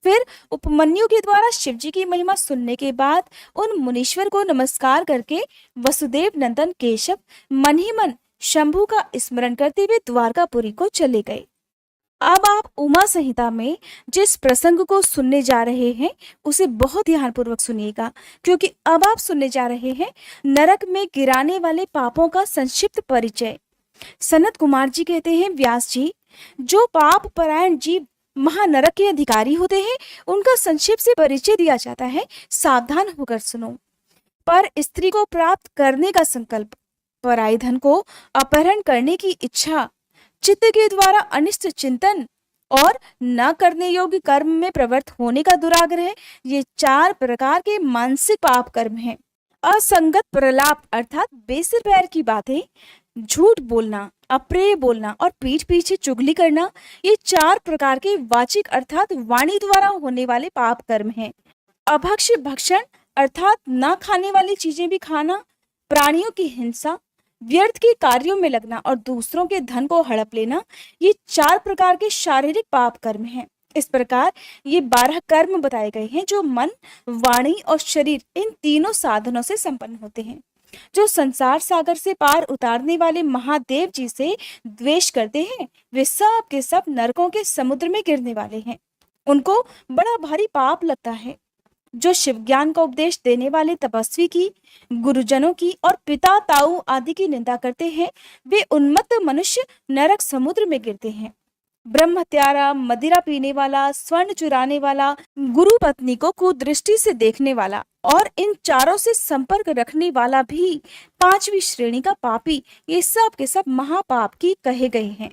फिर उपमन्यु के द्वारा शिवजी की महिमा सुनने के बाद उन मुनीश्वर को नमस्कार करके वसुदेव नंदन केशव मन ही मन शंभु का स्मरण करते हुए द्वारकापुरी को चले गए। अब आप उमा संहिता में जिस प्रसंग को सुनने जा रहे हैं उसे बहुत ध्यानपूर्वक सुनिएगा, क्योंकि अब आप सुनने जा रहे हैं नरक में गिराने वाले पापों का संक्षिप्त परिचय। सनत कुमार जी कहते हैं, व्यास जी, जो पाप परायण जीव महानरक के अधिकारी होते हैं उनका संक्षेप से परिचय दिया जाता है। सावधान होकर सुनो। पर स्त्री को प्राप्त करने का संकल्प, पराई धन को अपहरण करने की इच्छा, चित्त के द्वारा अनिष्ट चिंतन और न करने योग्य कर्म में प्रवृत्त होने का दुराग्रह, ये 4 प्रकार के मानसिक पाप कर्म हैं। असंगत प्रलाप अर्थात बेसिर पैर की बातें, झूठ बोलना, अप्रिय बोलना और पीठ पीछे चुगली करना, ये 4 प्रकार के वाचिक अर्थात वाणी द्वारा होने वाले पाप कर्म हैं। अभक्ष्य भक्षण अर्थात न खाने वाली चीजें भी खाना, प्राणियों की हिंसा, व्यर्थ के कार्यों में लगना और दूसरों के धन को हड़प लेना, ये 4 प्रकार के शारीरिक पाप कर्म हैं। इस प्रकार ये 12 कर्म बताए गए हैं जो मन, वाणी और शरीर इन तीनों साधनों से संपन्न होते हैं। जो संसार सागर से पार उतारने वाले महादेव जी से द्वेष करते हैं, वे सब के सब नरकों के समुद्र में गिरने वाले हैं। उनको बड़ा भारी पाप लगता है। जो शिव ज्ञान का उपदेश देने वाले तपस्वी की, गुरुजनों की और पिता ताऊ आदि की निंदा करते हैं, वे उन्मत्त मनुष्य नरक समुद्र में गिरते हैं। ब्रह्म हत्यारा, मदिरा पीने वाला, स्वर्ण चुराने वाला, गुरु पत्नी को कुदृष्टि से देखने वाला और इन चारों से संपर्क रखने वाला भी पांचवी श्रेणी का पापी, ये सब के सब महापाप की कहे गए हैं।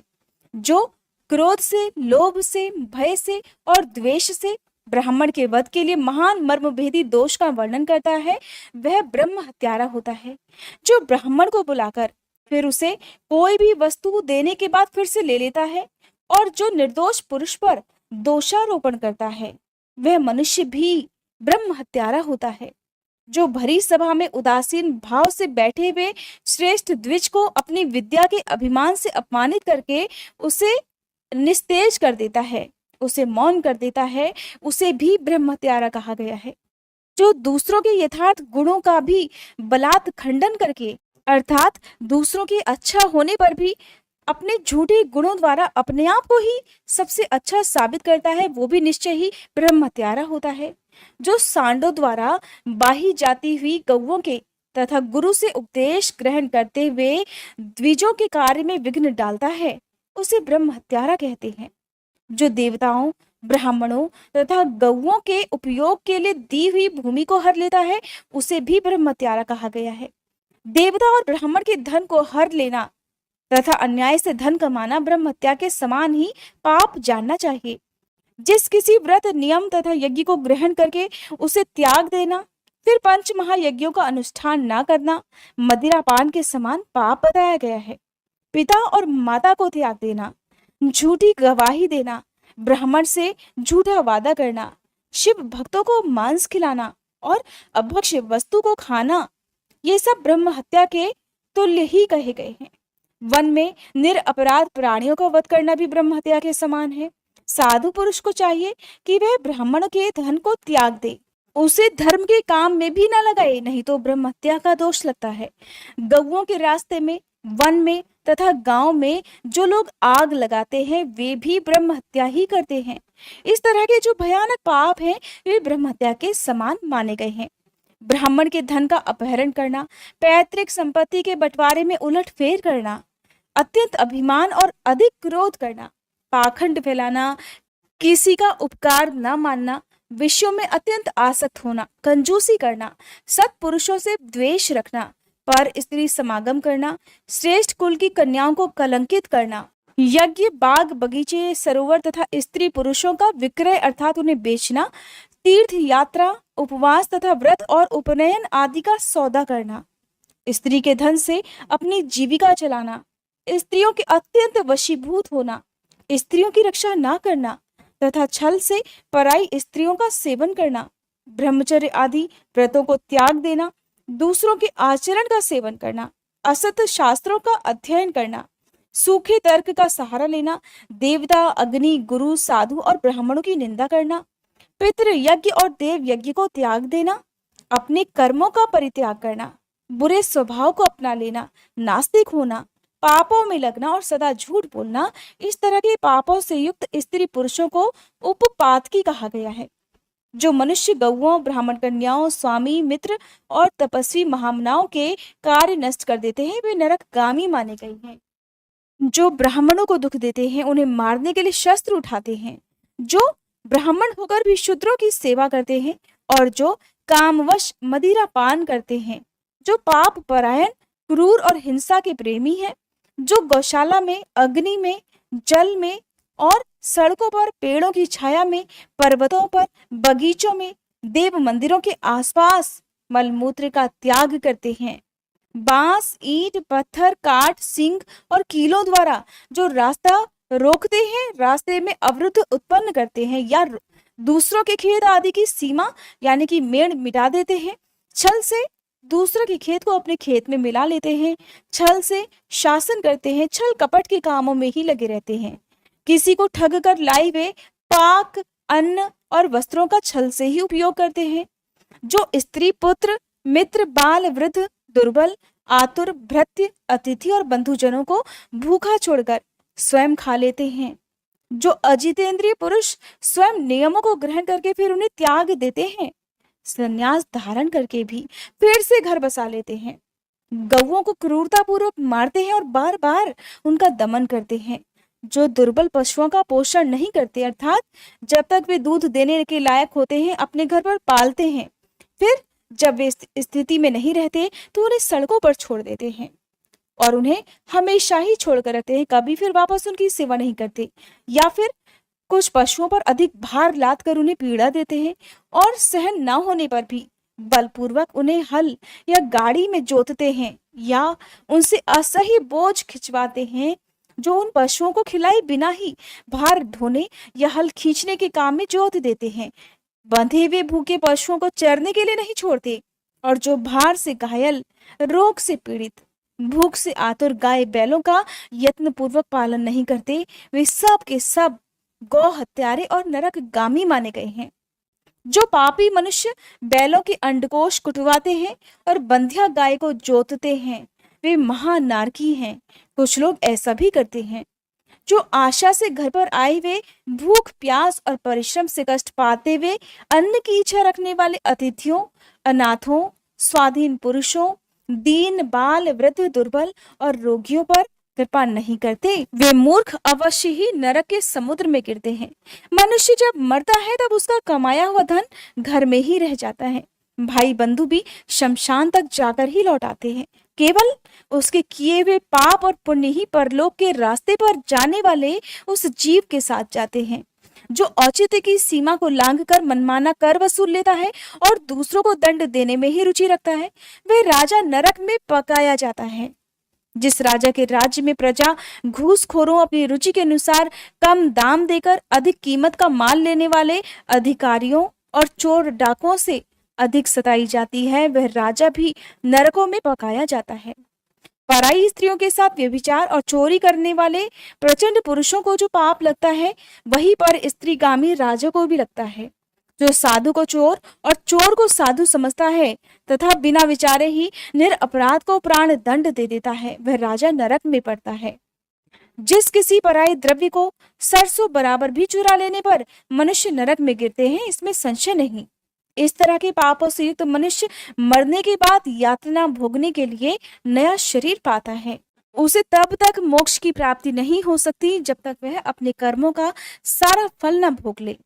जो क्रोध से, लोभ से, भय से और द्वेष से ब्राह्मण के वध के लिए महान मर्मभेदी दोष का वर्णन करता है, वह ब्रह्म हत्यारा होता है। जो ब्राह्मण को बुलाकर फिर उसे कोई भी वस्तु देने के बाद फिर से ले लेता है और जो निर्दोष पुरुष पर दोषारोपण करता है, वह मनुष्य भी ब्रह्म हत्यारा होता है। जो भरी सभा में उदासीन भाव से बैठे हुए श्रेष्ठ द्विज को अपनी विद्या के अभिमान से अपमानित करके उसे निस्तेज कर देता है, उसे मौन कर देता है, उसे भी ब्रह्म हत्यारा कहा गया है। जो दूसरों के यथार्थ गुणों का भी बलात् खंडन करके, अर्थात दूसरों के अच्छा होने पर भी अपने झूठे गुणों द्वारा अपने आप को ही सबसे अच्छा साबित करता है, वो भी निश्चय ही ब्रह्म हत्यारा होता है। जो सांडों द्वारा बाही जाती हुई गौओं के तथा गुरु से उपदेश ग्रहण करते हुए द्विजों के कार्य में विघ्न डालता है, उसे ब्रह्म हत्यारा कहते हैं। जो देवताओं, ब्राह्मणों तथा गौओं के उपयोग के लिए दी हुई भूमि को हर लेता है, उसे भी ब्रह्म हत्यारा कहा गया है। देवता और ब्राह्मण के धन को हर लेना तथा अन्याय से धन कमाना ब्रह्म हत्या के समान ही पाप जानना चाहिए। जिस किसी व्रत, नियम तथा यज्ञ को ग्रहण करके उसे त्याग देना, फिर पंच महायज्ञों का अनुष्ठान न करना मदिरापान के समान पाप बताया गया है। पिता और माता को त्याग देना, झूठी गवाही देना, ब्राह्मण से झूठा वादा करना, शिव भक्तों को मांस खिलाना और अभक्ष्य वस्तु को खाना, ये सब ब्रह्म हत्या के तुल्य ही कहे गए हैं। वन में निरपराध प्राणियों का वध करना भी ब्रह्म हत्या के समान है। साधु पुरुष को चाहिए कि वह ब्राह्मण के धन को त्याग दे, उसे धर्म के काम में भी न लगाए, नहीं तो ब्रह्म हत्या का दोष लगता है। गौओं के रास्ते में, वन में तथा गांव में जो लोग आग लगाते हैं, वे भी ब्रह्म हत्या ही करते हैं। इस तरह के जो भयानक पाप हैं, वे ब्रह्म हत्या के समान माने गए हैं। ब्राह्मण के धन का अपहरण करना, पैतृक संपत्ति के बंटवारे में उलटफेर करना, अत्यंत अभिमान और अधिक क्रोध करना, पाखंड फैलाना, किसी का उपकार न मानना, विषयों में अत्यंत आसक्त होना, कंजूसी करना, सत्पुरुषों से द्वेष रखना, पर स्त्री समागम करना, श्रेष्ठ कुल की कन्याओं को कलंकित करना, यज्ञ, बाग, बगीचे, सरोवर तथा स्त्री पुरुषों का विक्रय अर्थात उन्हें बेचना, तीर्थ यात्रा, उपवास तथा व्रत और उपनयन आदि का सौदा करना, स्त्री के धन से अपनी जीविका चलाना, स्त्रियों के अत्यंत वशीभूत होना, स्त्रियों की रक्षा न करना तथा छल से पराई स्त्रियों का सेवन करना, ब्रह्मचर्य आदि व्रतों को त्याग देना, दूसरों के आचरण का सेवन करना, असत शास्त्रों का अध्ययन करना, सूखे तर्क का सहारा लेना, देवता, अग्नि, गुरु, साधु और ब्राह्मणों की निंदा करना, पितृ यज्ञ और देव यज्ञ को त्याग देना, अपने कर्मों का परित्याग करना, बुरे स्वभाव को अपना लेना, नास्तिक होना, पापों में लगना और सदा झूठ बोलना, इस तरह के पापों से युक्त स्त्री पुरुषों को उपपातकी कहा गया है। जो मनुष्य गौओं, ब्राह्मण कन्याओं, स्वामी, मित्र और तपस्वी महामनाओं के कार्य नष्ट कर देते हैं, वे नरकगामी माने गए हैं। जो ब्राह्मणों को दुख देते हैं, उन्हें मारने के लिए शस्त्र उठाते हैं, जो ब्राह्मण होकर भी शूद्रों की सेवा करते हैं और जो कामवश मदिरा पान करते हैं, जो पाप परायण, क्रूर और हिंसा के प्रेमी हैं, जो गौशाला में, अग्नि में, जल में और सड़कों पर, पेड़ों की छाया में, पर्वतों पर, बगीचों में, देव मंदिरों के आसपास मलमूत्र का त्याग करते हैं, बांस, ईंट, पत्थर, काठ, सिंग और कीलों द्वारा जो रास्ता रोकते हैं, रास्ते में अवरुद्ध उत्पन्न करते हैं या दूसरों के खेत आदि की सीमा यानी कि मेड़ मिटा देते हैं, छल से दूसरों के खेत को अपने खेत में मिला लेते हैं, छल से शासन करते हैं, छल कपट के कामों में ही लगे रहते हैं, किसी को ठग कर लाई हुए पाक, अन्न और वस्त्रों का छल से ही उपयोग करते हैं, जो स्त्री, पुत्र, मित्र, बाल, वृद्ध, दुर्बल, आतुर, भृत्य, अतिथि और बंधुजनों को भूखा छोड़कर स्वयं खा लेते हैं। जो अजितेंद्रिय पुरुष स्वयं नियमों को ग्रहण करके फिर उन्हें त्याग देते हैं, संन्यास धारण करके भी फिर से घर बसा लेते हैं। गौओं को क्रूरतापूर्वक मारते हैं और बार बार उनका दमन करते हैं। जो दुर्बल पशुओं का पोषण नहीं करते, अर्थात जब तक वे दूध देने के लायक होते हैं अपने घर पर पालते हैं, फिर जब वे स्थिति में नहीं रहते तो उन्हें सड़कों पर छोड़ देते हैं और उन्हें हमेशा ही छोड़कर रखते हैं, कभी फिर वापस उनकी सेवा नहीं करते। या फिर कुछ पशुओं पर अधिक भार लाद कर उन्हें पीड़ा देते हैं और सहन न होने पर भी बलपूर्वक उन्हें हल या गाड़ी में जोतते हैं या उनसे असह्य बोझ खिंचवाते हैं, जो उन पशुओं को खिलाए बिना ही भार ढोने या हल खींचने के काम में जोत देते हैं। बंधे हुए भूखे पशुओं को चरने के लिए नहीं छोड़ते और जो भार से घायल, रोग से पीड़ित, भूख से आतुर गाय बैलों का यत्न पूर्वक पालन नहीं करते, वे सब के सब गौ हत्यारे और नरकगामी माने गए हैं। जो पापी मनुष्य बैलों के अंडकोश कुटवाते हैं और बंधिया गाय को जोतते हैं, वे महानारकी हैं। कुछ लोग ऐसा भी करते हैं। जो आशा से घर पर आए हुए भूख, प्यास और परिश्रम से कष्ट पाते हुए अन्न की इच्छा रखने वाले अतिथियों, अनाथों, स्वाधीन पुरुषों, दीन, बाल, वृद्ध, दुर्बल और रोगियों पर कृपा नहीं करते, वे मूर्ख अवश्य ही नरक के समुद्र में गिरते हैं। मनुष्य जब मरता है तब उसका कमाया हुआ धन घर में ही रह जाता है। भाई बंधु भी शमशान तक जाकर ही लौट आते हैं। केवल उसके किए हुए पाप और पुण्य ही परलोक के रास्ते पर जाने वाले उस जीव के साथ जाते हैं। जो औचित्य की सीमा को लांघकर मनमाना कर वसूल लेता है और दूसरों को दंड देने में ही रुचि रखता है, वह राजा नरक में पकाया जाता है। जिस राजा के राज्य में प्रजा घूसखोरों अपनी रुचि के अनुसार कम दाम देकर अधिक कीमत का माल लेने वाले अधिकारियों और चोर डाकुओं से अधिक सताई जाती है, वह राजा भी नरकों में पकाया जाता है। पराई स्त्रियों के साथ व्यभिचार और चोरी करने वाले प्रचंड पुरुषों को जो पाप लगता है, वही पर स्त्रीगामी राजा को भी लगता है। जो साधु को चोर और चोर को साधु समझता है तथा बिना विचारे ही निरपराध को प्राण दंड दे देता है, वह राजा नरक में पड़ता है। जिस किसी पराये द्रव्य को सरसों बराबर भी चुरा लेने पर मनुष्य नरक में गिरते हैं, इसमें संशय नहीं। इस तरह के पापों से युक्त मनुष्य मरने के बाद यातना भोगने के लिए नया शरीर पाता है। उसे तब तक मोक्ष की प्राप्ति नहीं हो सकती जब तक वह अपने कर्मों का सारा फल न भोग ले।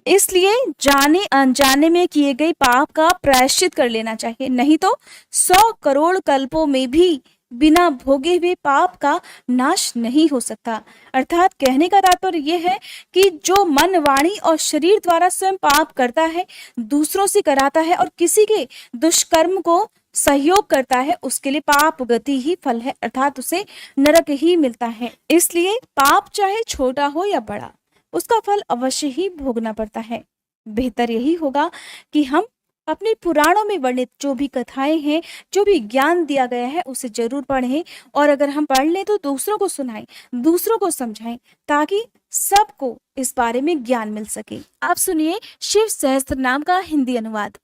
इसलिए जाने अनजाने में किए गए पाप का प्रायश्चित कर लेना चाहिए, नहीं तो 100 करोड़ कल्पों में भी बिना भोगे हुए पाप का नाश नहीं हो सकता। अर्थात कहने का तात्पर्य यह है कि जो मन, वाणी और शरीर द्वारा स्वयं पाप करता है, दूसरों से कराता है और किसी के दुष्कर्म को सहयोग करता है, उसके लिए पाप गति ही फल है, अर्थात उसे नरक ही मिलता है। इसलिए पाप चाहे छोटा हो या बड़ा, उसका फल अवश्य ही भोगना पड़ता है। बेहतर यही होगा कि हम अपने पुराणों में वर्णित जो भी कथाएं हैं, जो भी ज्ञान दिया गया है, उसे जरूर पढ़ें और अगर हम पढ़ लें तो दूसरों को सुनाएं, दूसरों को समझाएं, ताकि सबको इस बारे में ज्ञान मिल सके। आप सुनिए शिव सहस्त्र नाम का हिंदी अनुवाद।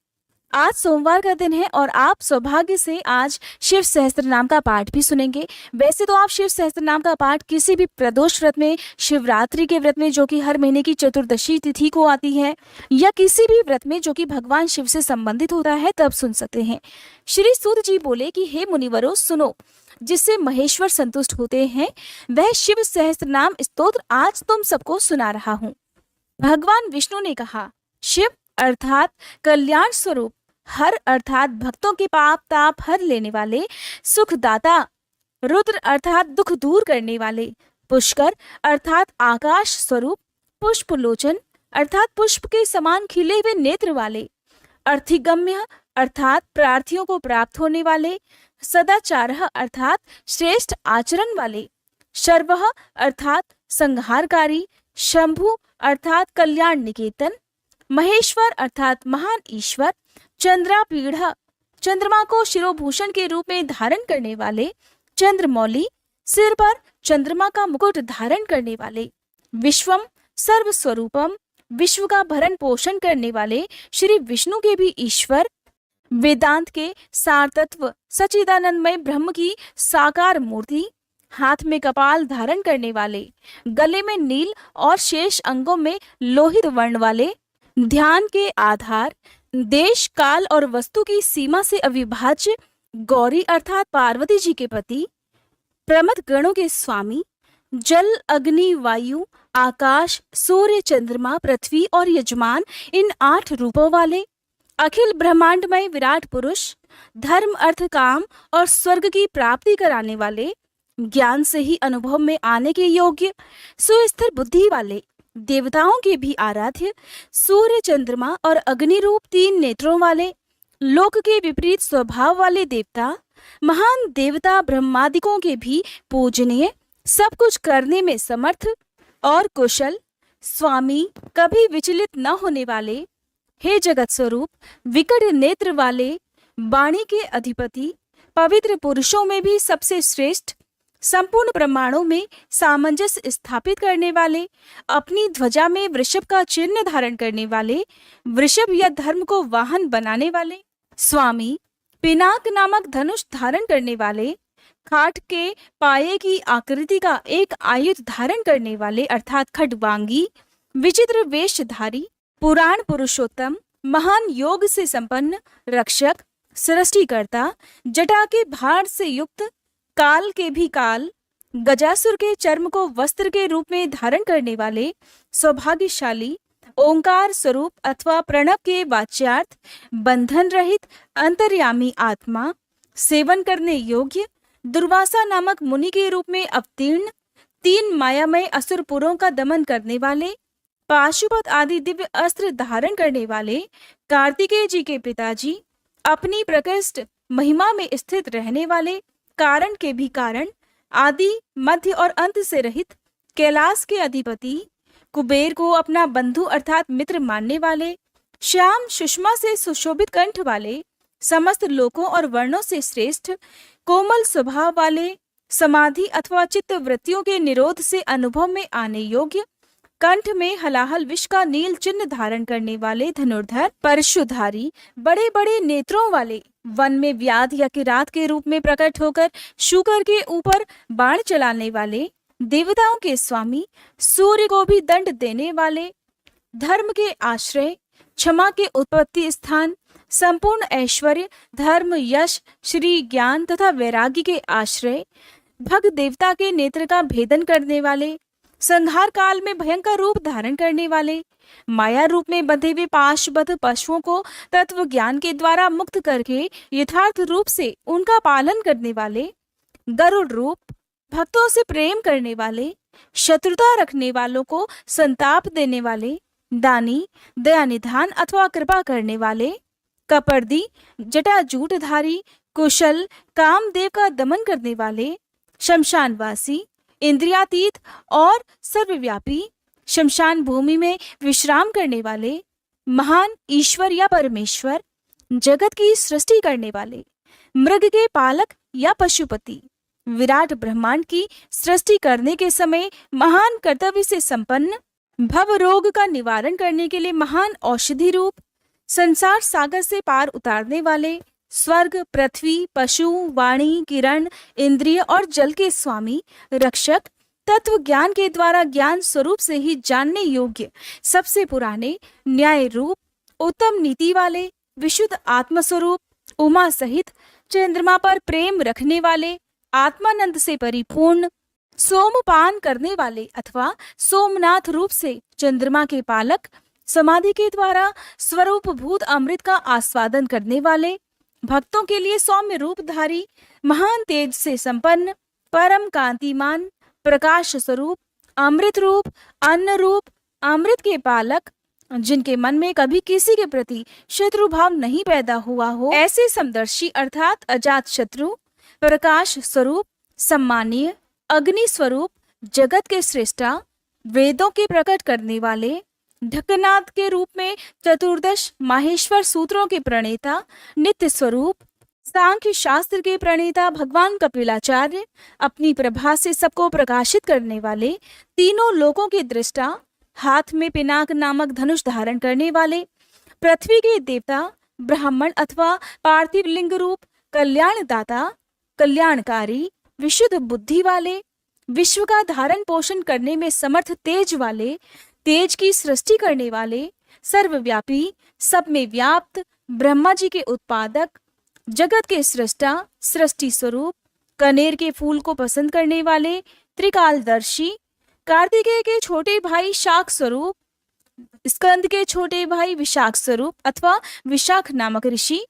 आज सोमवार का दिन है और आप सौभाग्य से आज शिव सहस्त्र नाम का पाठ भी सुनेंगे। वैसे तो आप शिव सहस्त्र नाम का पाठ किसी भी प्रदोष व्रत में, शिवरात्रि के व्रत में जो कि हर महीने की चतुर्दशी तिथि को आती है, या किसी भी व्रत में जो कि भगवान शिव से संबंधित होता है, तब सुन सकते हैं। श्री सूत जी बोले कि हे मुनिवरों, सुनो, जिससे महेश्वर संतुष्ट होते हैं वह शिव सहस्त्र नाम स्तोत्र आज तुम सबको सुना रहा हूँ। भगवान विष्णु ने कहा, शिव अर्थात कल्याण स्वरूप, हर अर्थात भक्तों के पाप ताप हर लेने वाले, सुखदाता, रुद्र अर्थात दुख दूर करने वाले, पुष्कर अर्थात आकाश स्वरूप, पुष्पलोचन अर्थात पुष्प के समान खिले हुए नेत्र वाले, अर्थिगम्य अर्थात प्रार्थियों को प्राप्त होने वाले, सदाचारः अर्थात श्रेष्ठ आचरण वाले, शर्वः अर्थात संहारकारी, शंभु अर्थात कल्याण निकेतन, महेश्वर अर्थात महान ईश्वर, चंद्रापीढ़ चंद्रमा को शिरोभूषण के रूप में धारण करने वाले, चंद्रमौली सिर पर चंद्रमा का मुकुट धारण करने वाले, विश्वम सर्व स्वरूपम विश्व का भरण पोषण करने वाले श्री विष्णु के भी ईश्वर, वेदांत के सार तत्व सच्चिदानंदमय ब्रह्म की साकार मूर्ति, हाथ में कपाल धारण करने वाले, गले में नील और शेष अंगों में लोहित वर्ण वाले, ध्यान के आधार, देश काल और वस्तु की सीमा से अविभाज्य गौरी अर्थात पार्वती जी के पति, प्रमथ गणों के स्वामी, जल अग्नि वायु आकाश सूर्य चंद्रमा पृथ्वी और यजमान, इन 8 रूपों वाले, अखिल ब्रह्मांडमय विराट पुरुष, धर्म अर्थ काम और स्वर्ग की प्राप्ति कराने वाले, ज्ञान से ही अनुभव में आने के योग्य, सुस्थिर बुद्धि वाले, देवताओं के भी आराध्य, सूर्य चंद्रमा और अग्नि रूप 3 नेत्रों वाले, लोक के विपरीत स्वभाव वाले देवता, महान देवता ब्रह्मादिकों के भी पूजनीय, सब कुछ करने में समर्थ और कुशल, स्वामी, कभी विचलित न होने वाले, हे जगत स्वरूप, विकट नेत्र वाले, वाणी के अधिपति, पवित्र पुरुषों में भी सबसे श्रेष्ठ, संपूर्ण प्रमाणों में सामंजस्य स्थापित करने वाले, अपनी ध्वजा में वृषभ का चिन्ह धारण करने वाले, वृषभ या धर्म को वाहन बनाने वाले, स्वामी, पिनाक नामक धनुष धारण करने वाले, खाट के पाये की आकृति का एक आयुध धारण करने वाले अर्थात खड्वांगी, विचित्र वेशधारी, पुराण पुरुषोत्तम, महान योग से संपन्न, रक्षक, सृष्टिकर्ता, जटा के भार से युक्त, काल के भी काल, गजासुर के चर्म को वस्त्र के रूप में धारण करने वाले, सौभाग्यशाली, ओंकार स्वरूप अथवा प्रणव के वाच्यार्थ, बंधन रहित, अंतर्यामी आत्मा, सेवन करने योग्य, दुर्वासा नामक मुनि के रूप में अवतीर्ण, 3 मायामय असुरपुरों का दमन करने वाले, पाशुपत आदि दिव्य अस्त्र धारण करने वाले, कार्तिकेय जी के पिताजी, अपनी प्रकृष्ट महिमा में स्थित रहने वाले, कारण के भी कारण, आदि मध्य और अंत से रहित, कैलाश के अधिपति, कुबेर को अपना बंधु अर्थात मित्र मानने वाले, श्याम सुषमा से सुशोभित कंठ वाले, समस्त लोकों और वर्णों से श्रेष्ठ, कोमल स्वभाव वाले, समाधि अथवा चित्त वृत्तियों के निरोध से अनुभव में आने योग्य, कंठ में हलाहल विष का नील चिन्ह धारण करने वाले, धनुर्धर, परशुधारी, बड़े बड़े नेत्रों वाले, वन में व्याध या किरात के रूप में प्रकट होकर शूकर के ऊपर बाण चलाने वाले, देवताओं के स्वामी, सूर्य को भी दंड देने वाले, धर्म के आश्रय, क्षमा के उत्पत्ति स्थान, संपूर्ण ऐश्वर्य, धर्म, यश, श्री, ज्ञान तथा वैराग्य के आश्रय, भग देवता के नेत्र का भेदन करने वाले, संहार काल में भयंकर रूप धारण करने वाले, माया रूप में बंधे हुए पाशबद्ध पशुओं को तत्व ज्ञान के द्वारा मुक्त करके यथार्थ रूप से उनका पालन करने वाले, गरुड़ रूप, भक्तों से प्रेम करने वाले, शत्रुता रखने वालों को संताप देने वाले, दानी, दया निधान अथवा कृपा करने वाले, कपर्दी, जटाजूटधारी, कुशल, कामदेव का दमन करने वाले, शमशानवासी, इंद्रियातीत और सर्वव्यापी, शमशान भूमि में विश्राम करने वाले, महान ईश्वर या परमेश्वर, जगत की सृष्टि करने वाले, मृग के पालक या पशुपति, विराट ब्रह्मांड की सृष्टि करने के समय महान कर्तव्य से संपन्न, भव रोग का निवारण करने के लिए महान औषधि रूप, संसार सागर से पार उतारने वाले, स्वर्ग, पृथ्वी, पशु, वाणी, किरण, इंद्रिय और जल के स्वामी, रक्षक, तत्व ज्ञान के द्वारा ज्ञान स्वरूप से ही जानने योग्य, सबसे पुराने, न्याय रूप, उत्तम नीति वाले, विशुद्ध आत्मस्वरूप, उमा सहित, चंद्रमा पर प्रेम रखने वाले, आत्मानंद से परिपूर्ण, सोमपान करने वाले अथवा सोमनाथ रूप से चंद्रमा के पालक, समाधि के द्वारा स्वरूप भूत अमृत का आस्वादन करने वाले, भक्तों के लिए सौम्य रूपधारी, महान तेज से संपन्न, परम कांतिमान, प्रकाश स्वरूप, अमृत रूप, अन्न रूप, अमृत के पालक, जिनके मन में कभी किसी के प्रति शत्रु भाव नहीं पैदा हुआ हो, ऐसे समदर्शी अर्थात अजात शत्रु, प्रकाश स्वरूप, सम्मानीय, अग्नि स्वरूप, जगत के श्रेष्ठा, वेदों के प्रकट करने वाले, ढक्कनाथ के रूप में चतुर्दश माहेश्वर सूत्रों के प्रणेता, नित्य स्वरूप, सांख्य शास्त्र के प्रणेता भगवान कपिलाचार्य, अपनी प्रभा से सबको प्रकाशित करने वाले, तीनों लोकों के दृष्टा, हाथ में पिनाक नामक धनुष धारण करने वाले, पृथ्वी के देवता, ब्राह्मण अथवा पार्थिव लिंग रूप, कल्याणदाता, कल्याणकारी, विशुद्ध बुद्धि वाले, विश्व का धारण पोषण करने में समर्थ तेज वाले, तेज की सृष्टि करने वाले, सर्वव्यापी, सब में व्याप्त, ब्रह्मा जी के उत्पादक, जगत के सृष्टा, सृष्टि स्वरूप, कनेर के फूल को पसंद करने वाले, त्रिकालदर्शी, कार्तिकेय के छोटे भाई शाक स्वरूप, स्कंद के छोटे भाई विशाख स्वरूप अथवा विशाख नामक ऋषि,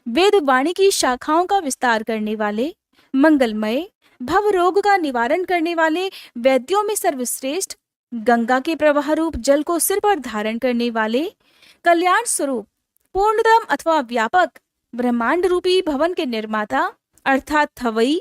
वेद वाणी की शाखाओं का विस्तार करने वाले, मंगलमय, भव रोग का निवारण करने वाले, वैद्यों में सर्वश्रेष्ठ, गंगा के प्रवाह रूप जल को सिर पर धारण करने वाले, कल्याण स्वरूप, पूर्णतम अथवा व्यापक, ब्रह्मांड रूपी भवन के निर्माता अर्थात थवई,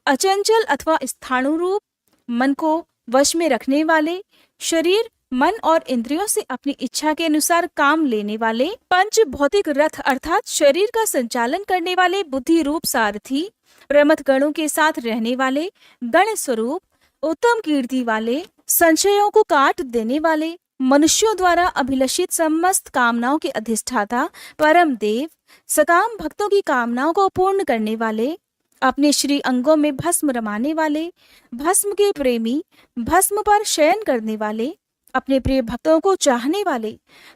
अचंचल अथवा स्थाणु रूप, मन को वश में रखने वाले, शरीर, मन और इंद्रियों से अपनी इच्छा के अनुसार काम लेने वाले, पंच भौतिक रथ अर्थात शरीर का संचालन करने वाले, बुद्धि रूप सारथी, प्रमथ गणों के साथ रहने वाले, गण स्वरूप, उत्तम कीर्ति वाले, संशयों को काट देने वाले, मनुष्यों द्वारा अभिलषित समस्त कामनाओं के अधिष्ठाता, परम देव, सकाम भक्तों की कामनाओं को पूर्ण करने वाले, अपने श्री अंगों में भस्म रमाने वाले, भस्म के प्रेमी, भस्म पर शयन करने वाले, अपने प्रिय भक्तों को चाहने वाले,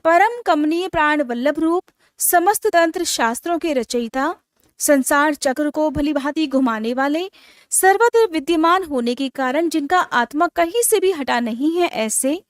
परम कमनीय प्राण वल्लभ रूप, समस्त तंत्र शास्त्रों के रचयिता, संसार चक्र को भलीभांति घुमाने वाले, सर्वत्र विद्यमान होने के कारण जिनका आत्मा कहीं से भी हटा नहीं है, ऐसे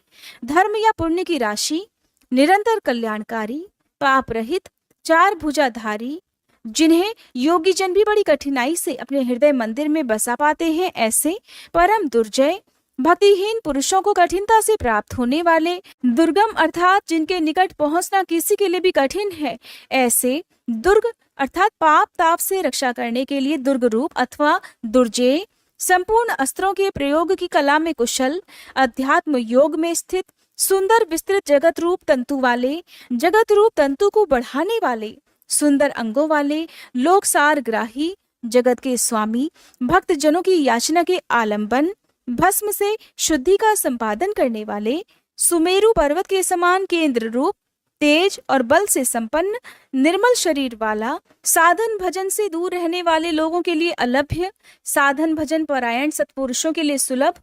धर्म या पुण्य की राशि, निरंतर कल्याणकारी, पाप रहित, चार भुजाधारी, जिन्हें योगी जन भी बड़ी कठिनाई से अपने हृदय मंदिर में बसा पाते हैं, ऐसे परम दुर्जय, भक्तिहीन पुरुषों को कठिनता से प्राप्त होने वाले, दुर्गम अर्थात जिनके निकट पहुंचना किसी के लिए भी कठिन है, ऐसे दुर्ग अर्थात पाप ताप से रक्षा करने के लिए दुर्ग रूप अथवा दुर्जय, संपूर्ण अस्त्रों के प्रयोग की कला में कुशल, अध्यात्म योग में स्थित, सुंदर विस्तृत जगत रूप तंतु वाले, जगत रूप तंतु को बढ़ाने वाले, सुंदर अंगों वाले, लोकसार ग्राही, जगत के स्वामी, भक्त जनों की याचना के आलंबन, भस्म से शुद्धि का संपादन करने वाले, सुमेरु पर्वत के समान केंद्र रूप, तेज और बल से संपन्न, निर्मल शरीर वाला, साधन भजन से दूर रहने वाले लोगों के लिए अलभ्य, साधन भजन परायण सत्पुरुषों के लिए सुलभ,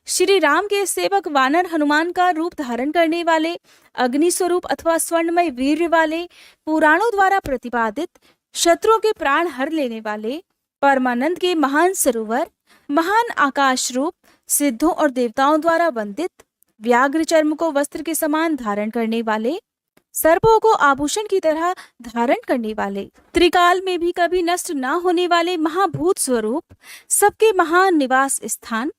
श्री राम के सेवक वानर हनुमान का रूप धारण करने वाले, अग्नि स्वरूप अथवा स्वर्णमय वीर्य वाले, पुराणों द्वारा प्रतिपादित, शत्रुओं के प्राण हर लेने वाले, परमानंद के महान सरोवर, महान आकाश रूप, सिद्धों और देवताओं द्वारा वंदित, व्याघ्र चर्म को वस्त्र के समान धारण करने वाले, सर्पों को आभूषण की तरह धारण करने वाले, त्रिकाल में भी कभी नष्ट न होने वाले महाभूत स्वरूप, सबके महान निवास स्थान,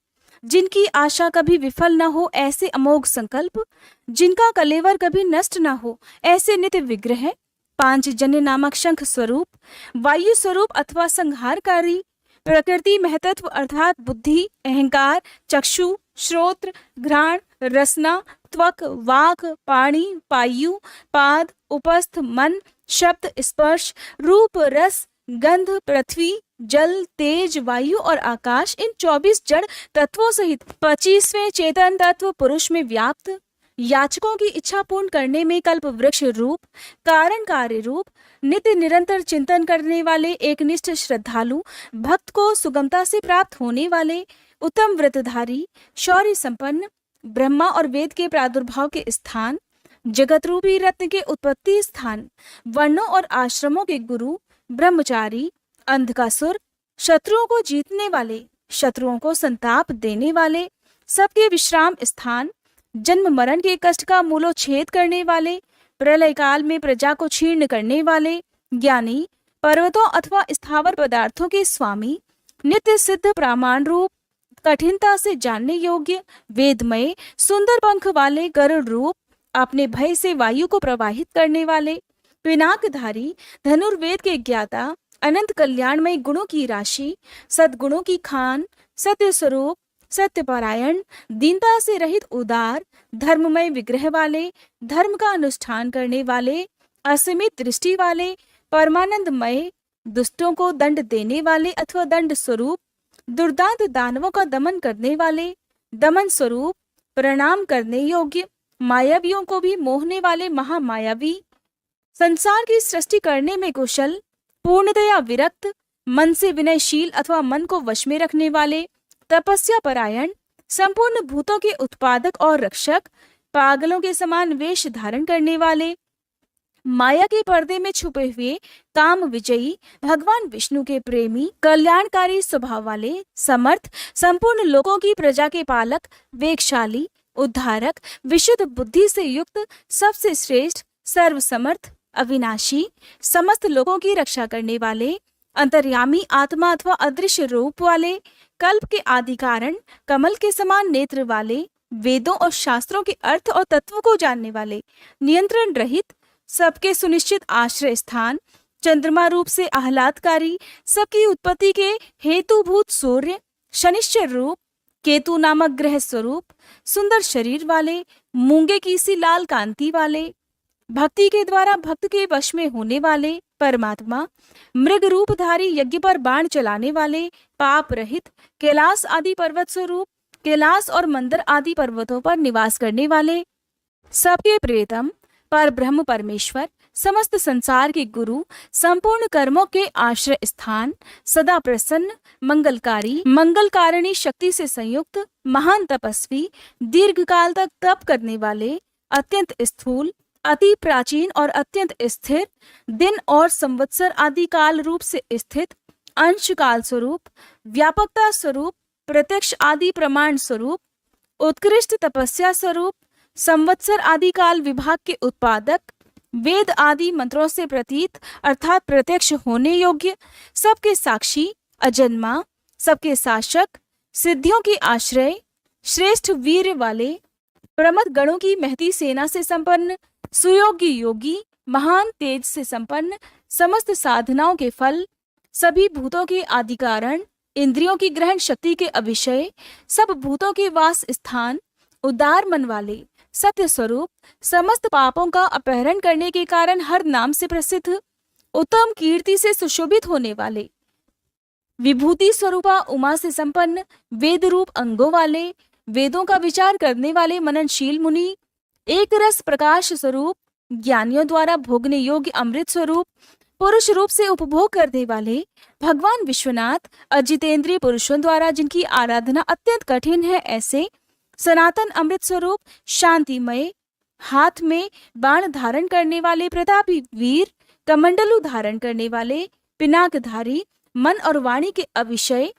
जिनकी आशा कभी विफल न हो ऐसे अमोघ संकल्प, जिनका कलेवर कभी नष्ट न हो ऐसे नित्य विग्रह, पांचजन्य नामक शंख स्वरूप, वायु स्वरूप अथवा संहारकारी, प्रकृति महतत्व अर्थात बुद्धि, अहंकार, चक्षु, श्रोत्र, घ्राण, रसना, त्वक, वाक, पाणी, पायु, पाद, उपस्थ, मन, शब्द, स्पर्श, रूप, रस, गंध, पृथ्वी, जल, तेज, वायु और आकाश, इन 24 जड़ तत्वों सहित 25वें चेतन तत्व पुरुष में व्याप्त, याचकों की इच्छा पूर्ण करने में कल्प वृक्ष रूप, कारण कार्य रूप, नित्य निरंतर चिंतन करने वाले, एकनिष्ठ श्रद्धालु, भक्त को सुगमता से प्राप्त होने वाले, उत्तम व्रतधारी, शौर्य संपन्न, ब्रह्मा और वेद के प्रादुर्भाव के स्थान, जगत रूपी रत्न के उत्पत्ति स्थान, वर्णों और आश्रमों के गुरु, ब्रह्मचारी, अंधकासुर, शत्रुओं को जीतने वाले, शत्रुओं को संताप देने वाले, सबके विश्राम स्थान, जन्म मरण के कष्ट का मूलोच्छेद करने वाले, प्रलय काल में प्रजा को छीर्ण करने वाले, ज्ञानी, पर्वतों अथवा स्थावर पदार्थों के स्वामी, नित्य सिद्ध प्रामाण रूप, कठिनता से जानने योग्य, वेदमय, सुंदर पंख वाले, गरुड़ रूप, अपने भय से वायु को प्रवाहित करने वाले, पिनाकधारी, धनुर्वेद के ज्ञाता, अनंत कल्याणमय गुणों की राशि, सद्गुणों की खान, सत्य स्वरूप, सत्यपरायण, दीनता से रहित उदार, धर्ममय विग्रह वाले, धर्म का अनुष्ठान करने वाले, असीमित दृष्टि वाले, परमानंदमय, दुष्टों को दंड देने वाले अथवा दंड स्वरूप, दुर्दांत दानवों का दमन करने वाले, दमन स्वरूप, प्रणाम करने योग्य, मायावियों को भी मोहने वाले महामायावी, संसार की सृष्टि करने में कुशल, पूर्णतया विरक्त, मन से विनयशील अथवा मन को वश में रखने वाले, तपस्या परायण, संपूर्ण भूतों के उत्पादक और रक्षक, पागलों के समान वेश धारण करने वाले, माया के पर्दे में छुपे हुए काम विजयी, भगवान विष्णु के प्रेमी, कल्याणकारी स्वभाव वाले, समर्थ, संपूर्ण लोगों की प्रजा के पालक, वेगशाली, उद्धारक, विशुद्ध बुद्धि से युक्त, सबसे श्रेष्ठ, सर्वसमर्थ, अविनाशी, समस्त लोगों की रक्षा करने वाले, अंतर्यामी आत्मा अथवा अदृश्य रूप वाले, कल्प के आदि कारण, कमल के समान नेत्र वाले, वेदों और शास्त्रों के अर्थ और तत्व को जानने वाले, नियंत्रण रहित, सबके सुनिश्चित आश्रय स्थान, चंद्रमा रूप से आह्लादकारी, सबकी उत्पत्ति के हेतुभूत सूर्य, शनिश्चर रूप, केतु नामक ग्रह स्वरूप, सुंदर शरीर वाले, मूंगे की सी लाल कांति वाले, भक्ति के द्वारा भक्त के वश में होने वाले परमात्मा, मृग रूपधारी, यज्ञ पर बाण चलाने वाले, पाप रहित, कैलाश आदि पर्वत स्वरूप, कैलाश और मंदर आदि पर्वतों पर निवास करने वाले, सबके प्रियतम, पर ब्रह्म परमेश्वर, समस्त संसार के गुरु, संपूर्ण कर्मों के आश्रय स्थान, सदा प्रसन्न, मंगलकारी, मंगल कारिणी शक्ति से संयुक्त, महान तपस्वी, दीर्घ काल तक तप करने वाले, अत्यंत स्थूल, अति प्राचीन और अत्यंत स्थिर, दिन और संवत्सर आदि काल रूप से स्थित, अंश काल स्वरूप, व्यापकता स्वरूप, प्रत्यक्ष आदि प्रमाण स्वरूप, उत्कृष्ट तपस्या स्वरूप, संवत्सर आदि काल विभाग के उत्पादक, वेद आदि मंत्रों से प्रतीत अर्थात प्रत्यक्ष होने योग्य, सबके साक्षी, अजन्मा, सबके शासक, सिद्धियों के आश्रय, श्रेष्ठ वीर वाले, प्रमथ गणों की महती सेना से संपन्न, सुयोग्य योगी, महान तेज से संपन्न, समस्त साधनाओं के फल, सभी भूतों के आदि कारण, इंद्रियों की ग्रहण शक्ति के अविषय, सब भूतों के वास स्थान, उदार मन वाले, सत्य स्वरूप, समस्त पापों का अपहरण करने के कारण हर नाम से प्रसिद्ध, उत्तम कीर्ति से सुशोभित होने वाले, विभूति स्वरूपा उमा से संपन्न, वेद रूप अंगों वाले, वेदों का विचार करने वाले मननशील मुनि, एक रस प्रकाश स्वरूप, ज्ञानियों द्वारा भोगने योग्य अमृत स्वरूप, पुरुष रूप से उपभोग करने वाले, भगवान विश्वनाथ, अजितेंद्रिय पुरुषों द्वारा जिनकी आराधना अत्यंत कठिन है, ऐसे सनातन अमृत स्वरूप, शांतिमय, हाथ में बाण धारण करने वाले प्रतापी वीर, कमंडलु धारण करने वाले, पिनाकधारी, मन और वाणी के अविषय,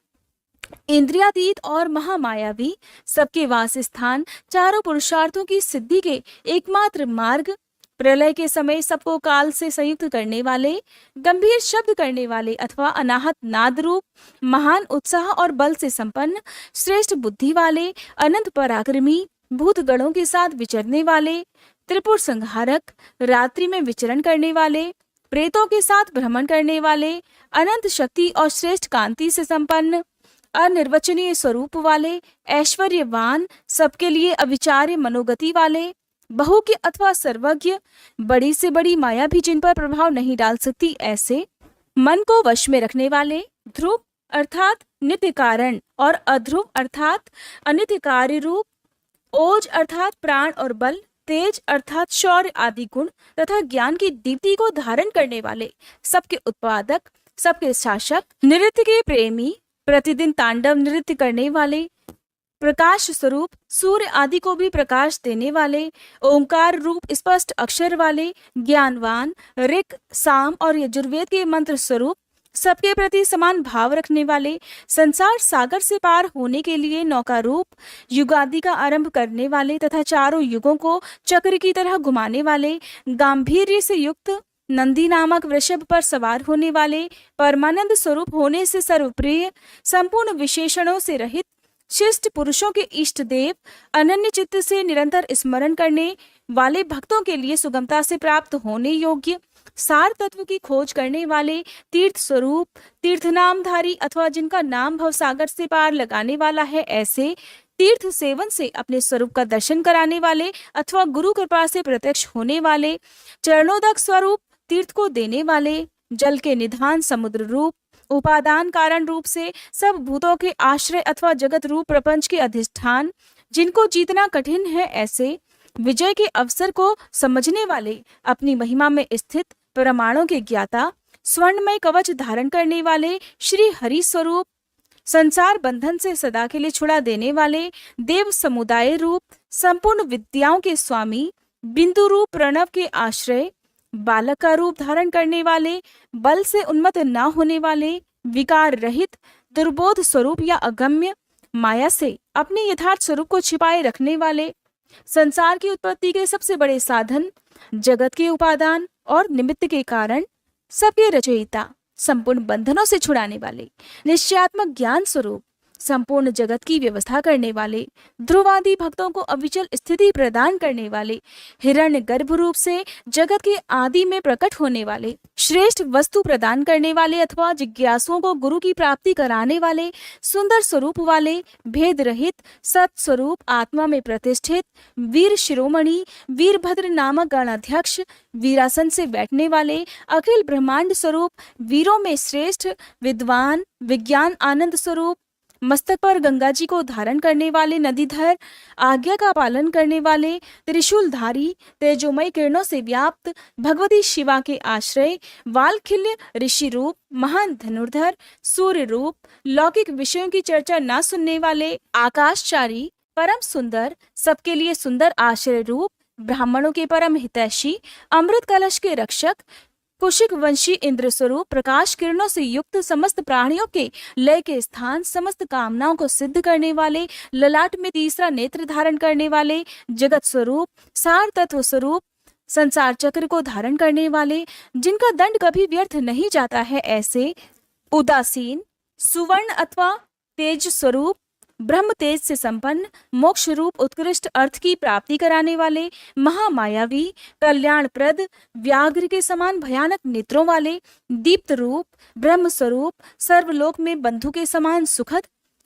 इंद्रियातीत और महामायावी, सबके वास स्थान, चारों पुरुषार्थों की सिद्धि के एकमात्र मार्ग, प्रलय के समय सबको काल से संयुक्त करने वाले, गंभीर शब्द करने वाले अथवा अनाहत नाद रूप, महान उत्साह और बल से संपन्न, श्रेष्ठ बुद्धि वाले, अनंत पराक्रमी, भूत गणों के साथ विचरने वाले, त्रिपुर संहारक, रात्रि में विचरण करने वाले, प्रेतों के साथ भ्रमण करने वाले, अनंत शक्ति और श्रेष्ठ कांति से संपन्न, अनिर्वचनीय स्वरूप वाले, ऐश्वर्यवान, सबके लिए अविचार्य मनोगति वाले, बहु के अथवा सर्वज्ञ, बड़ी से बड़ी माया भी जिन पर प्रभाव नहीं डाल सकती, ऐसे मन को वश में रखने वाले, ध्रुव अर्थात नित्य कारण और अध्रुव अर्थात अनित्य कार्य रूप, ओज अर्थात प्राण और बल, तेज अर्थात शौर्य आदि गुण तथा ज्ञान की दीप्ति को धारण करने वाले, सबके उत्पादक, सबके शासक, नृत्य के प्रेमी, प्रतिदिन तांडव नृत्य करने वाले, प्रकाश स्वरूप, सूर्य आदि को भी प्रकाश देने वाले, ओंकार रूप स्पष्ट अक्षर वाले, ज्ञानवान, ऋक, साम और यजुर्वेद के मंत्र स्वरूप, सबके प्रति समान भाव रखने वाले, संसार सागर से पार होने के लिए नौका रूप, युगादि का आरंभ करने वाले तथा चारों युगों को चक्र की तरह घुमाने वाले, गांभीर्य से युक्त, नंदी नामक वृषभ पर सवार होने वाले, परमानंद स्वरूप होने से सर्वप्रिय, संपूर्ण विशेषणों से रहित, शिष्ट पुरुषों के इष्ट देव, अनन्य चित्त से निरंतर स्मरण करने वाले भक्तों के लिए सुगमता से प्राप्त होने योग्य, सार तत्व की खोज करने वाले, तीर्थ स्वरूप, तीर्थ नामधारी अथवा जिनका नाम भवसागर से पार लगाने वाला है, ऐसे तीर्थ सेवन से अपने स्वरूप का दर्शन कराने वाले अथवा गुरु कृपा से प्रत्यक्ष होने वाले, चरणोदक स्वरूप, तीर्थ को देने वाले, जल के निधान समुद्र रूप, उपादान कारण रूप से सब भूतों के आश्रय अथवा जगत रूप प्रपंच के अधिष्ठान, जिनको जीतना कठिन है, ऐसे विजय के अवसर को समझने वाले, अपनी महिमा में स्थित प्रमाणों के ज्ञाता, स्वर्णमय कवच धारण करने वाले श्री हरि स्वरूप, संसार बंधन से सदा के लिए छुड़ा देने वाले देव समुदाय रूप, संपूर्ण विद्याओं के स्वामी, बिंदु रूप प्रणव के आश्रय, बालक का रूप धारण करने वाले, बल से उन्मत्त न होने वाले, विकार रहित, दुर्बोध स्वरूप या अगम्य, माया से अपने यथार्थ स्वरूप को छिपाए रखने वाले, संसार की उत्पत्ति के सबसे बड़े साधन, जगत के उपादान और निमित्त के कारण, सबके रचयिता, संपूर्ण बंधनों से छुड़ाने वाले, निश्चयात्मक ज्ञान स्वरूप, संपूर्ण जगत की व्यवस्था करने वाले, ध्रुवादि भक्तों को अविचल स्थिति प्रदान करने वाले, हिरण्य गर्भ रूप से जगत के आदि में प्रकट होने वाले, श्रेष्ठ वस्तु प्रदान करने वाले अथवा जिज्ञासुओं को गुरु की प्राप्ति कराने वाले, सुंदर स्वरूप वाले, भेद रहित, सत स्वरूप, आत्मा में प्रतिष्ठित, वीर शिरोमणि, वीरभद्र नामक गणाध्यक्ष, वीरासन से बैठने वाले, अखिल ब्रह्मांड स्वरूप, वीरों में श्रेष्ठ, विद्वान, विज्ञान आनंद स्वरूप, मस्तक पर गंगा जी को धारण करने वाले, नदीधर, आज्ञा का पालन करने वाले, त्रिशूलधारी, तेजोमय किरणों से व्याप्त, भगवती शिवा के आश्रय, वालखिल्य ऋषि रूप, महान धनुर्धर, सूर्य रूप, लौकिक विषयों की चर्चा न सुनने वाले, आकाशचारी, परम सुंदर, सबके लिए सुंदर आश्रय रूप, ब्राह्मणों के परम हितैषी, अमृत कलश के रक्षक, कुशिक वंशी इंद्र स्वरूप, प्रकाश किरणों से युक्त, समस्त प्राणियों के लय के स्थान, समस्त कामनाओं को सिद्ध करने वाले, ललाट में तीसरा नेत्र धारण करने वाले, जगत स्वरूप, सार तत्व स्वरूप, संसार चक्र को धारण करने वाले, जिनका दंड कभी व्यर्थ नहीं जाता है, ऐसे उदासीन, सुवर्ण अथवा तेज स्वरूप, ब्रह्म तेज से संपन्न, मोक्ष रूप, उत्कृष्ट अर्थ की प्राप्ति कराने वाले, महामायावी, कल्याणप्रद, व्याघ्र के समान भयानक नेत्रों वाले, दीप्त रूप, ब्रह्म स्वरूप, सर्वलोक में बंधु के समान सुखद,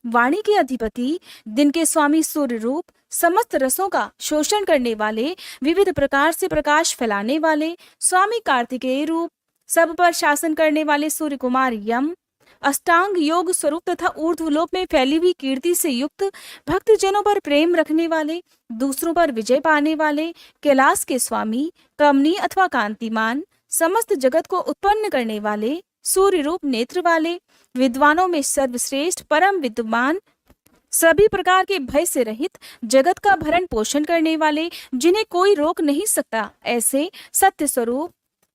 वाणी के अधिपति, दिन के स्वामी सूर्य रूप, समस्त रसों का शोषण करने वाले, विविध प्रकार से प्रकाश फैलाने वाले, स्वामी कार्तिकेय रूप, सब पर शासन करने वाले सूर्य कुमार यम, अष्टांग योग स्वरूप तथा ऊर्ध्वलोक में फैली हुई कीर्ति से युक्त, भक्त जनों पर प्रेम रखने वाले, दूसरों पर विजय पाने वाले, कैलाश के स्वामी, कमनी अथवा कांतिमान, समस्त जगत को उत्पन्न करने वाले, सूर्य रूप नेत्र वाले, विद्वानों में सर्वश्रेष्ठ, परम विद्वान, सभी प्रकार के भय से रहित, जगत का भरण पोषण करने वाले, जिन्हें कोई रोक नहीं सकता, ऐसे सत्य स्वरूप,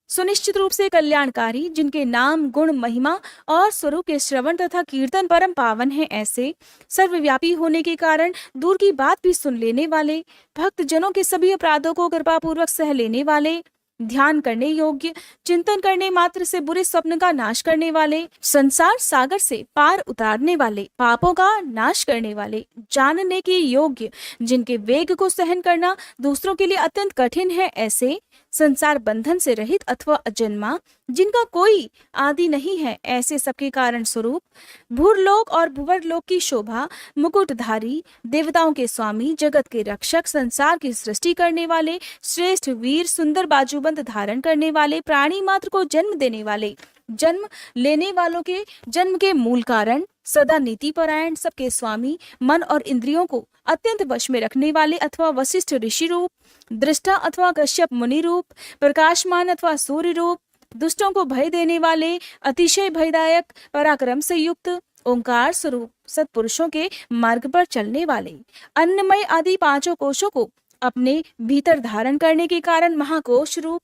सुनिश्चित रूप से कल्याणकारी, जिनके नाम, गुण, महिमा और स्वरूप के श्रवण तथा कीर्तन परम पावन है, ऐसे सर्वव्यापी होने के कारण दूर की बात भी सुन लेने वाले, भक्त जनों के सभी अपराधों को कृपापूर्वक सह लेने वाले, ध्यान करने योग्य, चिंतन करने मात्र से बुरे स्वप्न का नाश करने वाले, संसार सागर से पार उतारने वाले, पापों का नाश करने वाले, जानने के योग्य, जिनके वेग को सहन करना दूसरों के लिए अत्यंत कठिन है, ऐसे संसार बंधन से रहित अथवा अजन्मा, जिनका कोई आदि नहीं है, ऐसे सबके कारण स्वरूप, भूरलोक और भुवरलोक की शोभा, मुकुटधारी, देवताओं के स्वामी, जगत के रक्षक, संसार की सृष्टि करने वाले, श्रेष्ठ वीर, सुंदर बाजूबंद धारण करने वाले, प्राणी मात्र को जन्म देने वाले, जन्म लेने वालों के जन्म के मूल कारण, सदा नीति परायण, सबके स्वामी, मन और इंद्रियों को अत्यंत वश में रखने वाले अथवा वशिष्ठ ऋषि रूप, दृष्टा अथवा कश्यप मुनि रूप, प्रकाशमान अथवा सूर्य रूप, दुष्टों को भय देने वाले, अतिशय भयदायक, पराक्रम से युक्त, ओंकार स्वरूप, सत्पुरुषों के मार्ग पर चलने वाले, अन्नमय आदि पांचों कोशों को अपने भीतर धारण करने के कारण महाकोश रूप,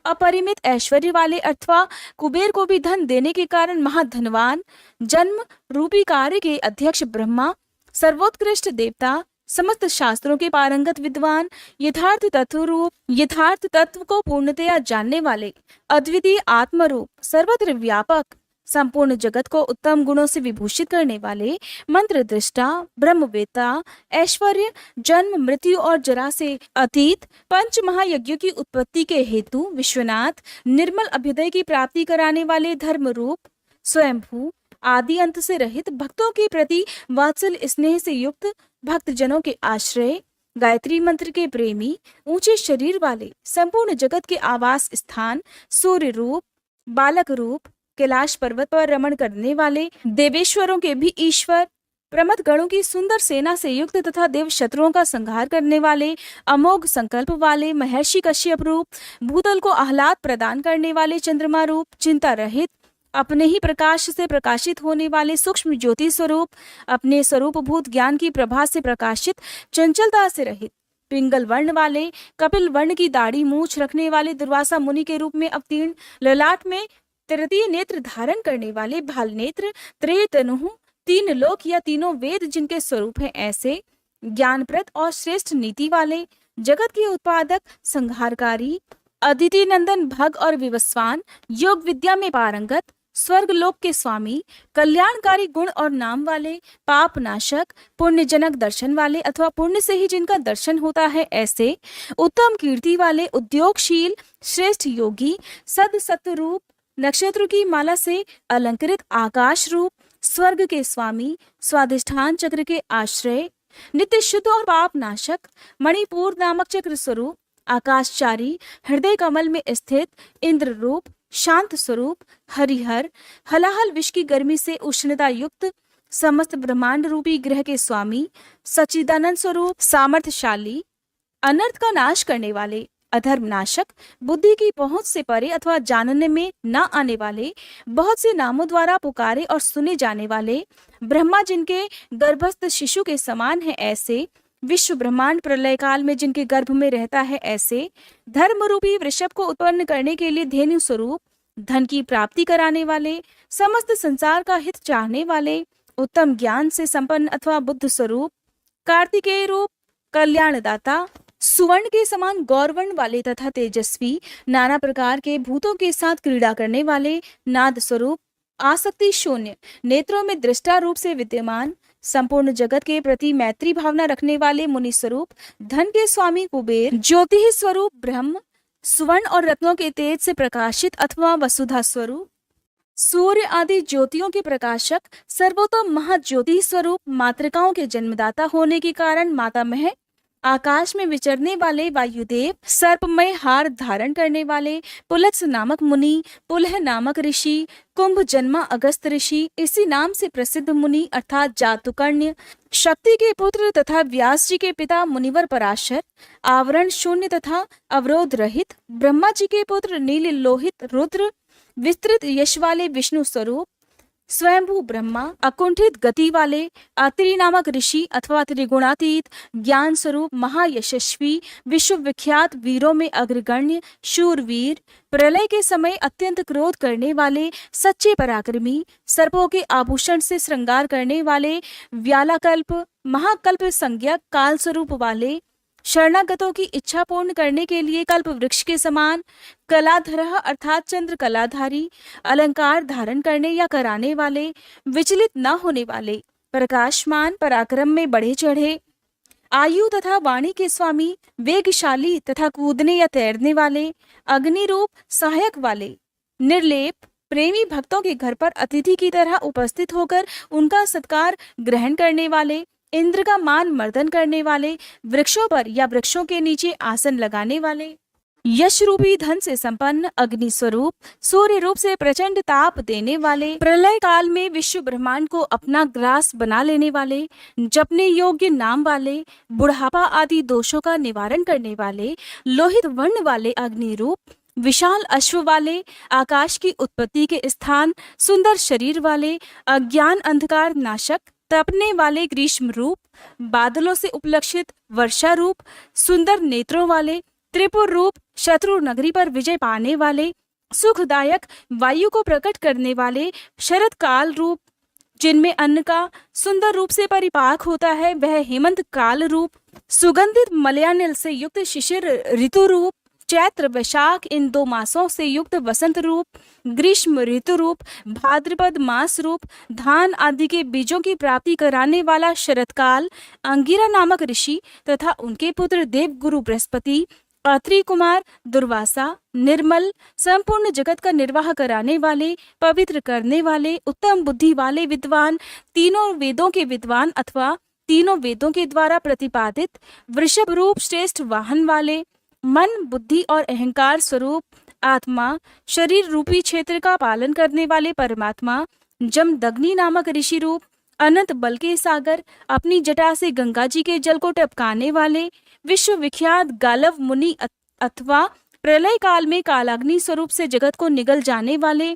अपरिमित ऐश्वर्य वाले अथवा कुबेर को भी धन देने के कारण महाधनवान, जन्म रूपी कार्य के अध्यक्ष ब्रह्मा, सर्वोत्कृष्ट देवता, समस्त शास्त्रों के पारंगत विद्वान, यथार्थ तत्व रूप, यथार्थ तत्व को पूर्णतया जानने वाले, अद्वितीय आत्म रूप, सर्वत्र व्यापक, संपूर्ण जगत को उत्तम गुणों से विभूषित करने वाले, मंत्र दृष्टा, ब्रह्मवेता, ऐश्वर्य, जन्म, मृत्यु और जरा से अतीत, पंच महायज्ञों की उत्पत्ति के हेतु विश्वनाथ, निर्मल अभ्युदय की प्राप्ति कराने वाले, धर्म रूप, स्वयंभू, आदि अंत से रहित, भक्तों के प्रति वात्सल स्नेह से युक्त, भक्त जनों के आश्रय, गायत्री मंत्र के प्रेमी, ऊंचे शरीर वाले, संपूर्ण जगत के आवास स्थान, सूर्य रूप, बालक रूप, कैलाश पर्वत पर रमण करने वाले, देवेश्वरों के भी ईश्वर, प्रमथ गणों की सुंदर सेना से युक्त तथा देव शत्रुओं का संहार करने वाले, अमोघ संकल्प वाले महर्षि कश्यप रूप, भूतल को आह्लाद प्रदान करने वाले चंद्रमा रूप, चिंता रहित अपने ही प्रकाश से प्रकाशित होने वाले सूक्ष्म ज्योति स्वरूप, अपने स्वरूप भूत ज्ञान की प्रभा से प्रकाशित, चंचलता से रहित, पिंगल वर्ण वाले, कपिल वर्ण की दाढ़ी मूछ रखने वाले दुर्वासा मुनि के रूप में अवतीर्ण, ललाट में तृतीय नेत्र धारण करने वाले, भाल नेत्र, त्रेतनुः, तीन लोक या तीनों वेद जिनके स्वरूप हैं ऐसे, ज्ञानप्रद और श्रेष्ठ नीति वाले, जगत के उत्पादक, संहारकारी, अदिति नंदन भग और विवस्वान, योग विद्या में पारंगत, स्वर्ग लोक के स्वामी, कल्याणकारी गुण और नाम वाले, पाप नाशक, पुण्यजनक दर्शन वाले अथवा पुण्य से ही जिनका दर्शन होता है ऐसे, उत्तम कीर्ति वाले, उद्योगशील, श्रेष्ठ योगी, सद सत्वरूप, नक्षत्र की माला से अलंकृत आकाश रूप, स्वर्ग के स्वामी, स्वाधिष्ठान चक्र के आश्रय, नित्य शुद्ध और पाप नाशक, मणिपुर नामक चक्र स्वरूप, आकाशचारी, हृदय कमल में स्थित, इंद्र रूप, शांत स्वरूप, हरिहर, हलाहल विष की गर्मी से उष्णता युक्त, समस्त ब्रह्मांड रूपी ग्रह के स्वामी, सच्चिदानंद स्वरूप, सामर्थ्यशाली, अनर्थ का नाश करने वाले, अधर्म नाशक, बुद्धि की पहुंच से परे अथवा जानने में न आने वाले, बहुत से नामों द्वारा पुकारे और सुने जाने वाले, ब्रह्मा जिनके गर्भस्थ शिशु के समान है ऐसे, विश्व ब्रह्मांड प्रलय काल में जिनके गर्भ में रहता है ऐसे, धर्म रूपी वृषभ को उत्पन्न करने के लिए धेनु स्वरूप, धन की प्राप्ति कराने वाले, समस्त संसार का हित चाहने वाले, उत्तम ज्ञान से संपन्न अथवा बुद्ध स्वरूप, कार्तिकेय रूप, कल्याणदाता, सुवर्ण के समान गौरवर्ण वाले तथा तेजस्वी, नाना प्रकार के भूतों के साथ क्रीड़ा करने वाले, नाद स्वरूप, आसक्ति शून्य, नेत्रों में दृष्टा रूप से विद्यमान, संपूर्ण जगत के प्रति मैत्री भावना रखने वाले मुनि स्वरूप, धन के स्वामी कुबेर, ज्योति स्वरूप ब्रह्म, सुवर्ण और रत्नों के तेज से प्रकाशित अथवा वसुधा स्वरूप, सूर्य आदि ज्योतियों के प्रकाशक, सर्वोत्तम महाज्योति स्वरूप, मातृकाओं के जन्मदाता होने के कारण मातामह, आकाश में विचरने वाले वायुदेव, सर्पमय हार धारण करने वाले, पुलत्स नामक मुनि, पुलह नामक ऋषि, कुंभ जन्मा अगस्त ऋषि, इसी नाम से प्रसिद्ध मुनि अर्थात जातुकर्ण्य, शक्ति के पुत्र तथा व्यास जी के पिता मुनिवर पराशर, आवरण शून्य तथा अवरोध रहित, ब्रह्मा जी के पुत्र नील लोहित रुद्र, विस्तृत यश वाले विष्णु स्वरूप, स्वयंभू ब्रह्मा, अकुंठित गति वाले, अत्रि नामक ऋषि अथवा त्रिगुणातीत, ज्ञान स्वरूप महायशस्वी, विश्व विख्यात वीरों में अग्रगण्य, शूरवीर, प्रलय के समय अत्यंत क्रोध करने वाले, सच्चे पराक्रमी, सर्पों के आभूषण से श्रृंगार करने वाले, व्यालाकल्प, महाकल्प संज्ञक, काल स्वरूप वाले, शरणागतों की इच्छा पूर्ण करने के लिए कल्प वृक्ष के समान, कलाधरः अर्थात चंद्र कलाधारी, अलंकार धारण करने या कराने वाले, विचलित न होने वाले, प्रकाशमान, पराक्रम में बढ़े चढ़े, आयु तथा वाणी के स्वामी, वेगशाली तथा कूदने या तैरने वाले, अग्नि रूप सहायक वाले, निर्लेप, प्रेमी भक्तों के घर पर अतिथि की तरह उपस्थित होकर उनका सत्कार ग्रहण करने वाले, इंद्र का मान मर्दन करने वाले, वृक्षों पर या वृक्षों के नीचे आसन लगाने वाले, यश रूपी धन से संपन्न, अग्नि स्वरूप, सूर्य रूप से प्रचंड ताप देने वाले, प्रलय काल में विश्व ब्रह्मांड को अपना ग्रास बना लेने वाले, जपने योग्य नाम वाले, बुढ़ापा आदि दोषों का निवारण करने वाले, लोहित वर्ण वाले अग्नि रूप, विशाल अश्व वाले, आकाश की उत्पत्ति के स्थान, सुंदर शरीर वाले, अज्ञान अंधकार नाशक, तपने वाले ग्रीष्म रूप, बादलों से उपलक्षित वर्षा रूप, सुंदर नेत्रों वाले, त्रिपुर रूप, शत्रु नगरी पर विजय पाने वाले, सुखदायक वायु को प्रकट करने वाले, शरद काल रूप, जिनमें अन्न का सुंदर रूप से परिपाक होता है वह हेमंत काल रूप, सुगंधित मलयानिल से युक्त शिशिर ऋतु रूप, चैत्र वैशाख इन 2 मासों से युक्त वसंत रूप, ग्रीष्म ऋतु रूप, भाद्रपद मास रूप, धान आदि के बीजों की प्राप्ति कराने वाला शरतकाल, अंगिरा नामक ऋषि तथा उनके पुत्र देवगुरु बृहस्पति, अत्रि कुमार, दुर्वासा, निर्मल, संपूर्ण जगत का निर्वाह कराने वाले, पवित्र करने वाले, उत्तम बुद्धि वाले विद्वान, तीनों वेदों के विद्वान अथवा तीनों वेदों के द्वारा प्रतिपादित, वृषभ रूप श्रेष्ठ वाहन वाले, मन, बुद्धि और अहंकार स्वरूप आत्मा, शरीर रूपी क्षेत्र का पालन करने वाले परमात्मा, जमदग्नि नामक ऋषि रूप, अनंत बल के सागर, अपनी जटा से गंगा जी के जल को टपकाने वाले, विश्वविख्यात गालव मुनि अथवा प्रलय काल में कालाग्नि स्वरूप से जगत को निगल जाने वाले,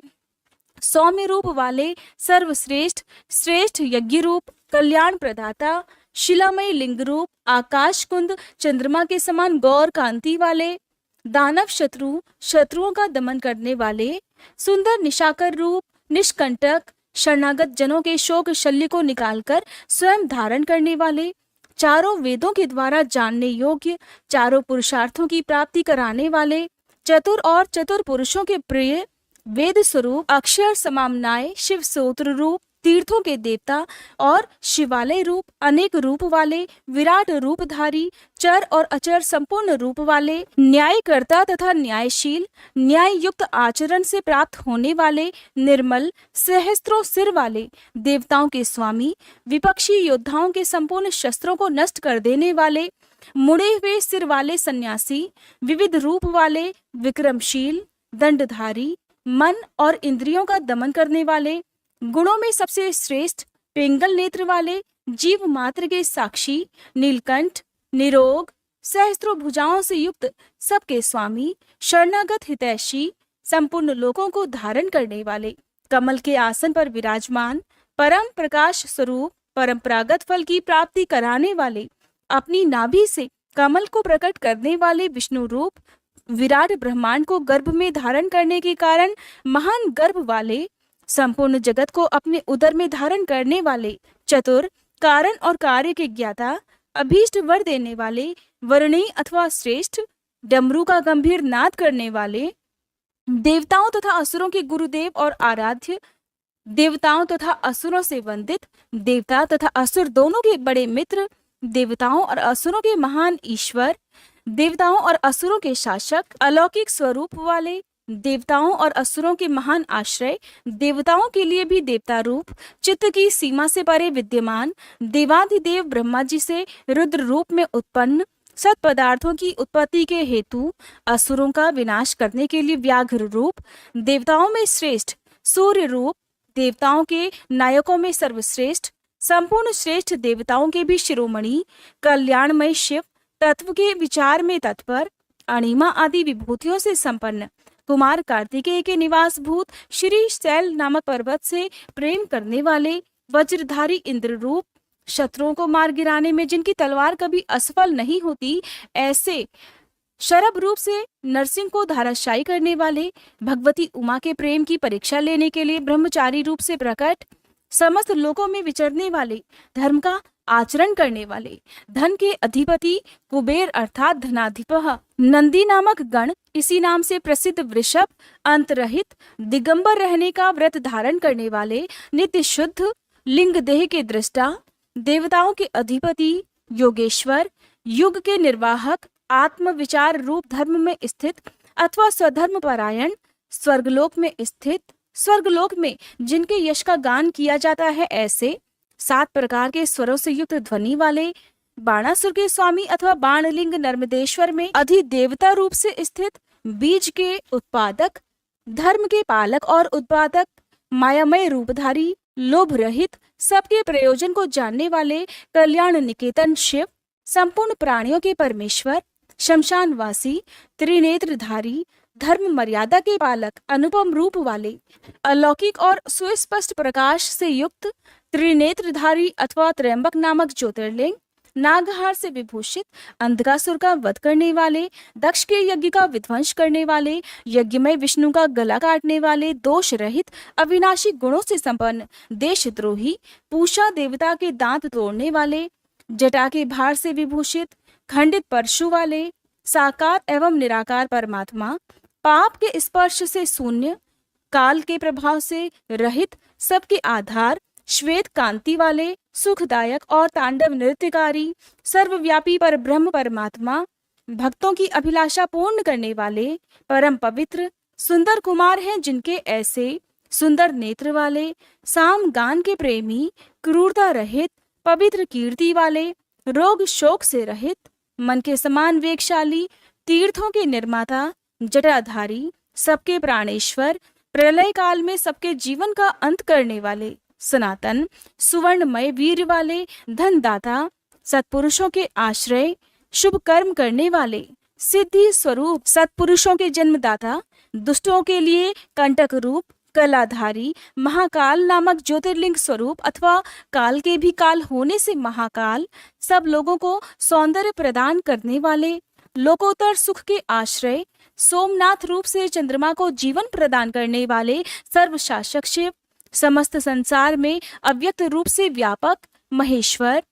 सौम्य रूप वाले, सर्वश्रेष्ठ श्रेष्ठ यज्ञ रूप, कल्याण प्रदाता, शिलामय लिंग रूप, आकाश कुंद चंद्रमा के समान गौर कांति वाले, दानव शत्रुओं का दमन करने वाले, सुंदर निशाकर रूप, निष्कंटक, शरणागत जनों के शोक शल्य को निकालकर स्वयं धारण करने वाले, चारों वेदों के द्वारा जानने योग्य, चारों पुरुषार्थों की प्राप्ति कराने वाले, चतुर और चतुर पुरुषों के प्रिय, वेद स्वरूप, अक्षर समामनाय, शिव सूत्र रूप, तीर्थों के देवता और शिवालय रूप, अनेक रूप वाले, विराट रूपधारी, चर और अचर संपूर्ण रूप वाले, न्यायकर्ता तथा न्यायशील, न्याय युक्त आचरण से प्राप्त होने वाले, निर्मल, सहस्त्रों सिर वाले, देवताओं के स्वामी, विपक्षी योद्धाओं के संपूर्ण शस्त्रों को नष्ट कर देने वाले, मुड़े हुए सिर वाले सन्यासी, विविध रूप वाले, विक्रमशील, दंडधारी, मन और इंद्रियों का दमन करने वाले, गुणों में सबसे श्रेष्ठ, पिंगल नेत्र वाले, जीव मात्र के साक्षी, नीलकंठ, निरोग, सहस्त्रों भुजाओं से युक्त, सबके स्वामी, शरणागत हितैषी, संपूर्ण लोकों को धारण करने वाले, कमल के आसन पर विराजमान, परम प्रकाश स्वरूप, परंपरागत फल की प्राप्ति कराने वाले, अपनी नाभि से कमल को प्रकट करने वाले विष्णु रूप, विराट ब्रह्मांड को गर्भ में धारण करने के कारण महान गर्भ वाले, संपूर्ण जगत को अपने उदर में धारण करने वाले, चतुर, कारण और कार्य के ज्ञाता, अभीष्ट वर देने वाले, वर्णीय अथवा श्रेष्ठ, डमरू का गंभीर नाद करने वाले, देवताओं तथा असुरों के गुरुदेव और आराध्य, देवताओं तथा असुरों से वंदित, देवता तथा असुर दोनों के बड़े मित्र, देवताओं और असुरों के महान ईश्वर, देवताओं और असुरों के शासक, अलौकिक स्वरूप वाले, देवताओं और असुरों के महान आश्रय, देवताओं के लिए भी देवता रूप, चित्त की सीमा से परे विद्यमान, देवाधिदेव ब्रह्मा जी से रुद्र रूप में उत्पन्न, सत पदार्थों की उत्पत्ति के हेतु, असुरों का विनाश करने के लिए व्याघ्र रूप, देवताओं में श्रेष्ठ, सूर्य रूप, देवताओं के नायकों में सर्वश्रेष्ठ, संपूर्ण श्रेष्ठ देवताओं के भी शिरोमणि, कल्याणमय शिव, तत्व के विचार में तत्पर, अणिमा आदि विभूतियों से संपन्न, कुमार कार्तिकेय के निवास भूत श्री शैल नामक पर्वत से प्रेम करने वाले, वज्रधारी इंद्र रूप, शत्रुओं को मार गिराने में जिनकी तलवार कभी असफल नहीं होती, ऐसे शरभ रूप से नरसिंह को धाराशायी करने वाले, भगवती उमा के प्रेम की परीक्षा लेने के लिए ब्रह्मचारी रूप से प्रकट, समस्त लोकों में विचरने वाले, धर्म का आचरण करने वाले, धन के अधिपति कुबेर अर्थात धनाधिपः, नंदी नामक गण, इसी नाम से प्रसिद्ध वृषभ, अंतरहित, दिगंबर रहने का व्रत धारण करने वाले, नित्य शुद्ध, लिंग देह के दृष्टा, देवताओं के अधिपति, योगेश्वर, युग के निर्वाहक, आत्म विचार रूप धर्म में स्थित अथवा स्वधर्म परायण, स्वर्गलोक में स्थित, स्वर्गलोक में जिनके यश का गान किया जाता है, ऐसे 7 प्रकार के स्वरों से युक्त ध्वनि वाले, बाणासुर के स्वामी अथवा बाणलिंग नर्मदेश्वर में अधिदेवता रूप से स्थित, बीज के उत्पादक, धर्म के पालक और उत्पादक, मायामय रूपधारी, लोभ रहित, सबके प्रयोजन को जानने वाले, कल्याण निकेतन शिव, संपूर्ण प्राणियों के परमेश्वर, शमशानवासी, त्रिनेत्रधारी, धर्म मर्यादा के पालक, अनुपम रूप वाले, अलौकिक और सुस्पष्ट प्रकाश से युक्त, त्रिनेत्रधारी अथवा त्रयंबक नामक ज्योतिर्लिंग, नागहार से विभूषित, अंधकासुर का वध करने वाले, दक्ष के यज्ञ का विध्वंस करने वाले, यज्ञमय विष्णु का गला काटने वाले, दोष रहित, अविनाशी गुणों से संपन्न, देशद्रोही, पूषा देवता के दांत तोड़ने वाले, जटा के भार से विभूषित, खंडित परशु वाले, साकार एवं निराकार परमात्मा, पाप के स्पर्श से शून्य, काल के प्रभाव से रहित, सबके आधार, श्वेत कांति वाले, सुखदायक और तांडव नृत्यकारी, सर्वव्यापी पर ब्रह्म परमात्मा, भक्तों की अभिलाषा पूर्ण करने वाले, परम पवित्र, सुंदर कुमार हैं जिनके ऐसे सुंदर नेत्र वाले, साम गान के प्रेमी, क्रूरता रहित, पवित्र कीर्ति वाले, रोग शोक से रहित, मन के समान वेगशाली, तीर्थों के निर्माता, जटाधारी, सबके प्राणेश्वर, प्रलय काल में सबके जीवन का अंत करने वाले, सनातन, सुवर्णमय वीर वाले, धनदाता, सत्पुरुषों के आश्रय, शुभ कर्म करने वाले, सिद्धि स्वरूप, सत्पुरुषों के जन्मदाता, दुष्टों के लिए कंटक रूप, कलाधारी, महाकाल नामक ज्योतिर्लिंग स्वरूप अथवा काल के भी काल होने से महाकाल, सब लोगों को सौंदर्य प्रदान करने वाले, लोकोत्तर सुख के आश्रय, सोमनाथ रूप से चंद्रमा को जीवन प्रदान करने वाले सर्वशासक शिव, समस्त संसार में अव्यक्त रूप से व्यापक महेश्वर,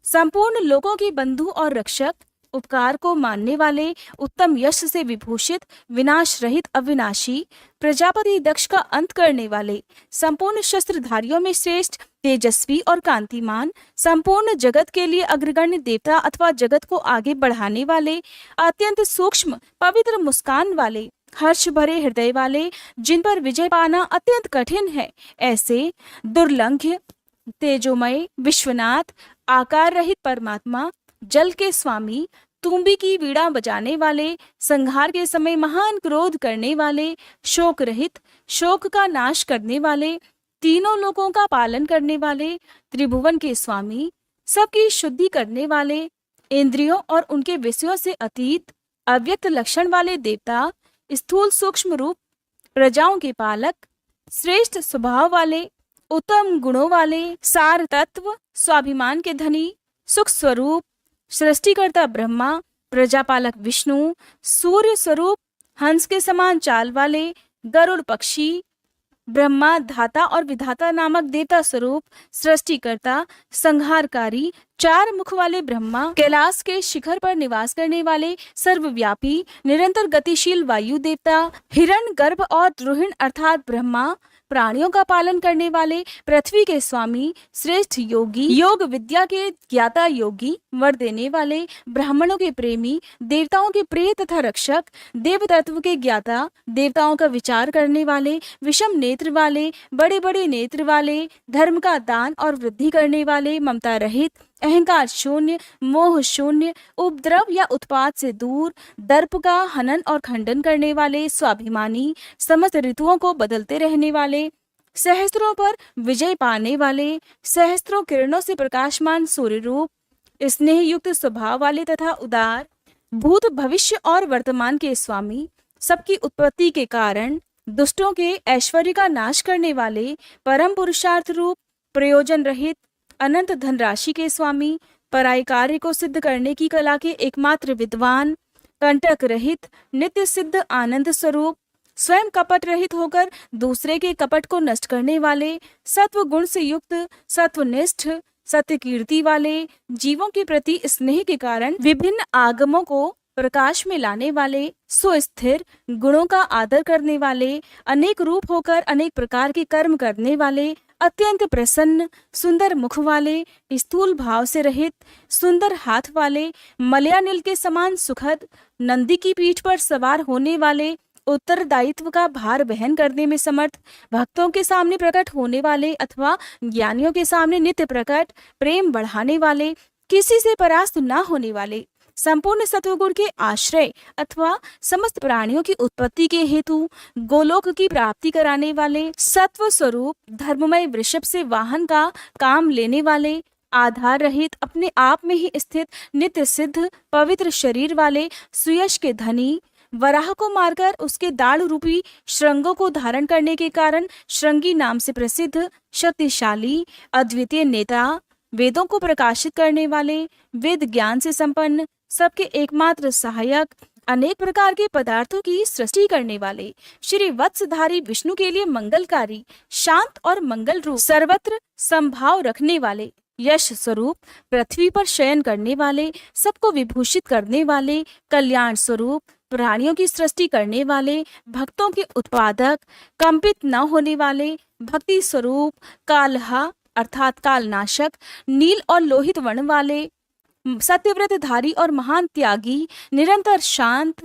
संपूर्ण लोगों के बंधु और रक्षक, उपकार को मानने वाले, उत्तम यश से विभूषित, विनाश रहित अविनाशी, प्रजापति दक्ष का अंत करने वाले, संपूर्ण शस्त्रधारियों में श्रेष्ठ, तेजस्वी और कांतिमान, संपूर्ण जगत के लिए अग्रगण्य देवता अथवा जगत को आगे बढ़ाने वाले, अत्यंत सूक्ष्म पवित्र मुस्कान वाले, हर्ष भरे हृदय वाले, जिन पर विजय पाना अत्यंत कठिन है, ऐसे दुर्लंघ्य, तेजोमय, विश्वनाथ, आकार रहित परमात्मा, जल के स्वामी, तुम्बी की वीणा बजाने वाले, संहार के समय महान क्रोध करने वाले, शोक रहित, शोक का नाश करने वाले, तीनों लोकों का पालन करने वाले, त्रिभुवन के स्वामी, सबकी शुद्धि करने वाले, इंद्रियों और उनके विषयों से अतीत, अव्यक्त लक्षण वाले देवता, स्थूल सूक्ष्म रूप, प्रजाओं के पालक, श्रेष्ठ स्वभाव वाले, उत्तम गुणों वाले, सार तत्व, स्वाभिमान के धनी, सुख स्वरूप, सृष्टिकर्ता ब्रह्मा, प्रजापालक विष्णु, सूर्य स्वरूप, हंस के समान चाल वाले, गरुड़ पक्षी, ब्रह्मा धाता और विधाता नामक देवता स्वरूप, सृष्टिकर्ता, संहारकारी, चार मुख वाले ब्रह्मा, कैलाश के शिखर पर निवास करने वाले, सर्वव्यापी, निरंतर गतिशील वायु देवता, हिरण गर्भ और द्रुहिण अर्थात ब्रह्मा, प्राणियों का पालन करने वाले, पृथ्वी के स्वामी, श्रेष्ठ योगी, योग विद्या के ज्ञाता योगी, वर देने वाले, ब्राह्मणों के प्रेमी, देवताओं के प्रिय तथा रक्षक, देव तत्व के ज्ञाता, देवताओं का विचार करने वाले, विषम नेत्र वाले, बड़े बड़े नेत्र वाले, धर्म का दान और वृद्धि करने वाले, ममता रहित, अहंकार शून्य, मोह शून्य, उपद्रव या उत्पात से दूर, दर्प का हनन और खंडन करने वाले, स्वाभिमानी, समस्त ऋतुओं को बदलते रहने वाले, सहस्त्रों पर विजय पाने वाले, सहस्त्रों किरणों से प्रकाशमान सूर्य रूप, स्नेह युक्त स्वभाव वाले तथा उदार, भूत भविष्य और वर्तमान के स्वामी, सबकी उत्पत्ति के कारण, दुष्टों के ऐश्वर्य का नाश करने वाले, परम पुरुषार्थ रूप, प्रयोजन रहित, अनंत धनराशि के स्वामी, पराय कार्य को सिद्ध करने की कला के एकमात्र विद्वान, कंटक रहित, नित्य सिद्ध आनंद स्वरूप, स्वयं कपट रहित होकर दूसरे के कपट को नष्ट करने वाले, सत्व गुण से युक्त, सत्वनिष्ठ, सत्य कीर्ति वाले, जीवों के प्रति स्नेह के कारण विभिन्न आगमों को प्रकाश में लाने वाले, सुस्थिर, गुणों का आदर करने वाले, अनेक रूप होकर अनेक प्रकार के कर्म करने वाले, अत्यंत प्रसन्न, सुंदर मुख वाले, स्थूल भाव से रहित, सुंदर हाथ वाले, मलयानिल के समान सुखद, नंदी की पीठ पर सवार होने वाले, उत्तरदायित्व का भार वहन करने में समर्थ, भक्तों के सामने प्रकट होने वाले अथवा ज्ञानियों के सामने नित्य प्रकट, प्रेम बढ़ाने वाले, किसी से परास्त न होने वाले, संपूर्ण सत्वगुण के आश्रय अथवा समस्त प्राणियों की उत्पत्ति के हेतु गोलोक की प्राप्ति कराने वाले, सत्व स्वरूप, धर्ममय वृषभ से वाहन का काम लेने वाले, आधार रहित, अपने आप में ही स्थित, नित्य सिद्ध, पवित्र शरीर वाले, सुयश के धनी, वराह को मारकर उसके दाढ़ रूपी श्रृंगों को धारण करने के कारण श्रृंगी नाम से प्रसिद्ध, शक्तिशाली, अद्वितीय नेता, वेदों को प्रकाशित करने वाले, वेद ज्ञान से संपन्न, सबके एकमात्र सहायक, अनेक प्रकार के पदार्थों की सृष्टि करने वाले, श्री वत्सधारी विष्णु के लिए मंगलकारी, शांत और मंगल रूप, सर्वत्र संभाव रखने वाले, यश स्वरूप, पृथ्वी पर शयन करने वाले, सबको विभूषित करने वाले, कल्याण स्वरूप, प्राणियों की सृष्टि करने वाले, भक्तों के उत्पादक, कंपित न होने वाले, भक्ति स्वरूप, कालहा अर्थात कालनाशक, नील और लोहित वर्ण वाले, सत्यव्रतधारी और महान त्यागी, निरंतर शांत,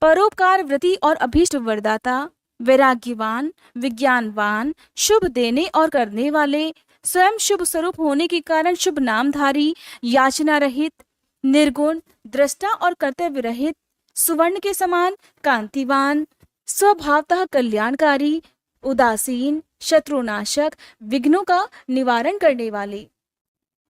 परोपकार व्रती और अभीष्ट वरदाता, वैराग्यवान, विज्ञानवान, शुभ देने और करने वाले, स्वयं शुभ स्वरूप होने के कारण शुभ नामधारी, याचना रहित, निर्गुण, दृष्टा और कर्तव्य रहित, सुवर्ण के समान कांतिवान, स्वभावतः कल्याणकारी, उदासीन, शत्रुनाशक, विघ्नों का निवारण करने वाले,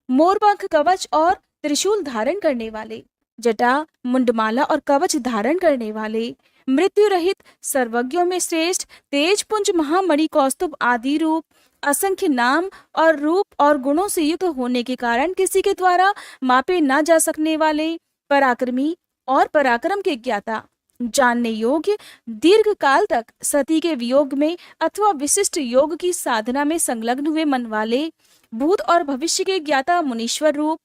मोरपंख कवच और त्रिशूल धारण करने वाले, जटा, मुंडमाला और कवच धारण करने वाले, मृत्यु रहित, सर्वज्ञों में श्रेष्ठ, तेजपुंज, महामणि, कौस्तुभ आदि रूप, असंख्य नाम और रूप और गुणों से युक्त होने के कारण किसी के द्वारा मापे ना जा सकने वाले, पराक्रमी और पराक्रम के ज्ञाता, जानने योग्य, दीर्घ काल तक सती के वियोग में अथवा विशिष्ट योग की साधना में संलग्न हुए मन वाले, भूत और भविष्य के ज्ञाता मुनीश्वर रूप,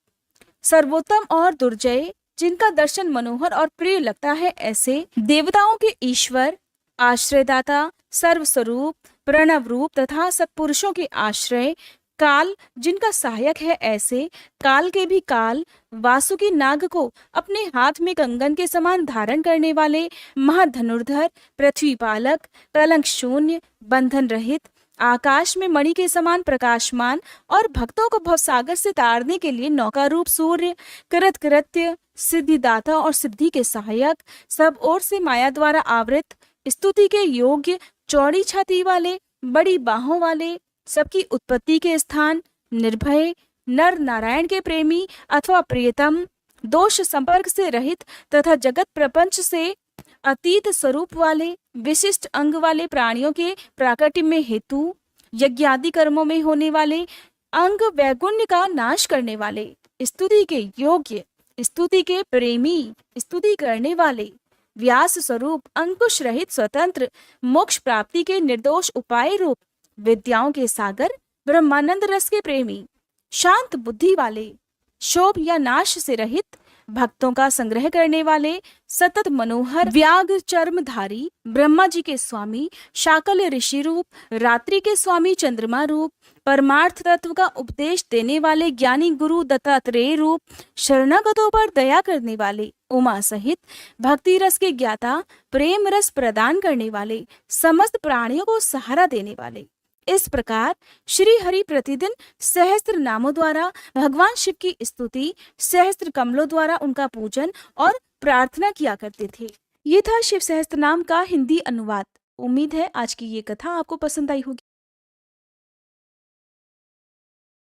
सर्वोत्तम और दुर्जय, जिनका दर्शन मनोहर और प्रिय लगता है ऐसे, देवताओं के ईश्वर, आश्रयदाता, सर्वस्वरूप, प्रणव रूप तथा सत्पुरुषों के आश्रय, काल, जिनका सहायक है ऐसे, काल के भी काल, वासुकी नाग को अपने हाथ में कंगन के समान धारण करने वाले, महाधनुर्धर, पृथ्वी पालक, कलंक शून्य, बंधन रहित, आकाश में मणि के समान प्रकाशमान और भक्तों को भवसागर से तारने के लिए नौका रूप सूर्य, कृत कृत्य, सिद्धिदाता और सिद्धि के सहायक, सब ओर से माया द्वारा आवृत, स्तुति के योग्य, चौड़ी छाती वाले, बड़ी बाहों वाले, सबकी उत्पत्ति के स्थान, निर्भय, नर नारायण के प्रेमी अथवा प्रियतम, दोष संपर्क से रहित तथा जगत प्रपंच से अतीत स्वरूप वाले, विशिष्ट अंग वाले, प्राणियों के प्राकट्य में हेतु, यज्ञादि कर्मों में होने वाले, अंग वैगुण्य का नाश करने वाले, स्तुति के योग्य, स्तुति के प्रेमी, स्तुति करने वाले, व्यास स्वरूप, अंकुश रहित, स्वतंत्र, मोक्ष प्राप्ति के निर्दोष उपाय रूप, विद्याओं के सागर, ब्रह्मानंद रस के प्रेमी, शांत बुद्धि वाले, शोभ या नाश से रहित, भक्तों का संग्रह करने वाले, सतत मनोहर, व्याघ्र चर्मधारी, ब्रह्मा जी के स्वामी, शाकल ऋषि रूप, रात्रि के स्वामी, चंद्रमा रूप, परमार्थ तत्व का उपदेश देने वाले, ज्ञानी गुरु दत्तात्रेय रूप, शरणागतों पर दया करने वाले, उमा सहित, भक्ति रस के ज्ञाता, प्रेम रस प्रदान करने वाले, समस्त प्राणियों को सहारा देने वाले। इस प्रकार श्री हरि प्रतिदिन सहस्त्र नामों द्वारा भगवान शिव की स्तुति, सहस्त्र कमलों द्वारा उनका पूजन और प्रार्थना किया करते थे। ये था शिव सहस्त्र नाम का हिंदी अनुवाद। उम्मीद है आज की ये कथा आपको पसंद आई होगी।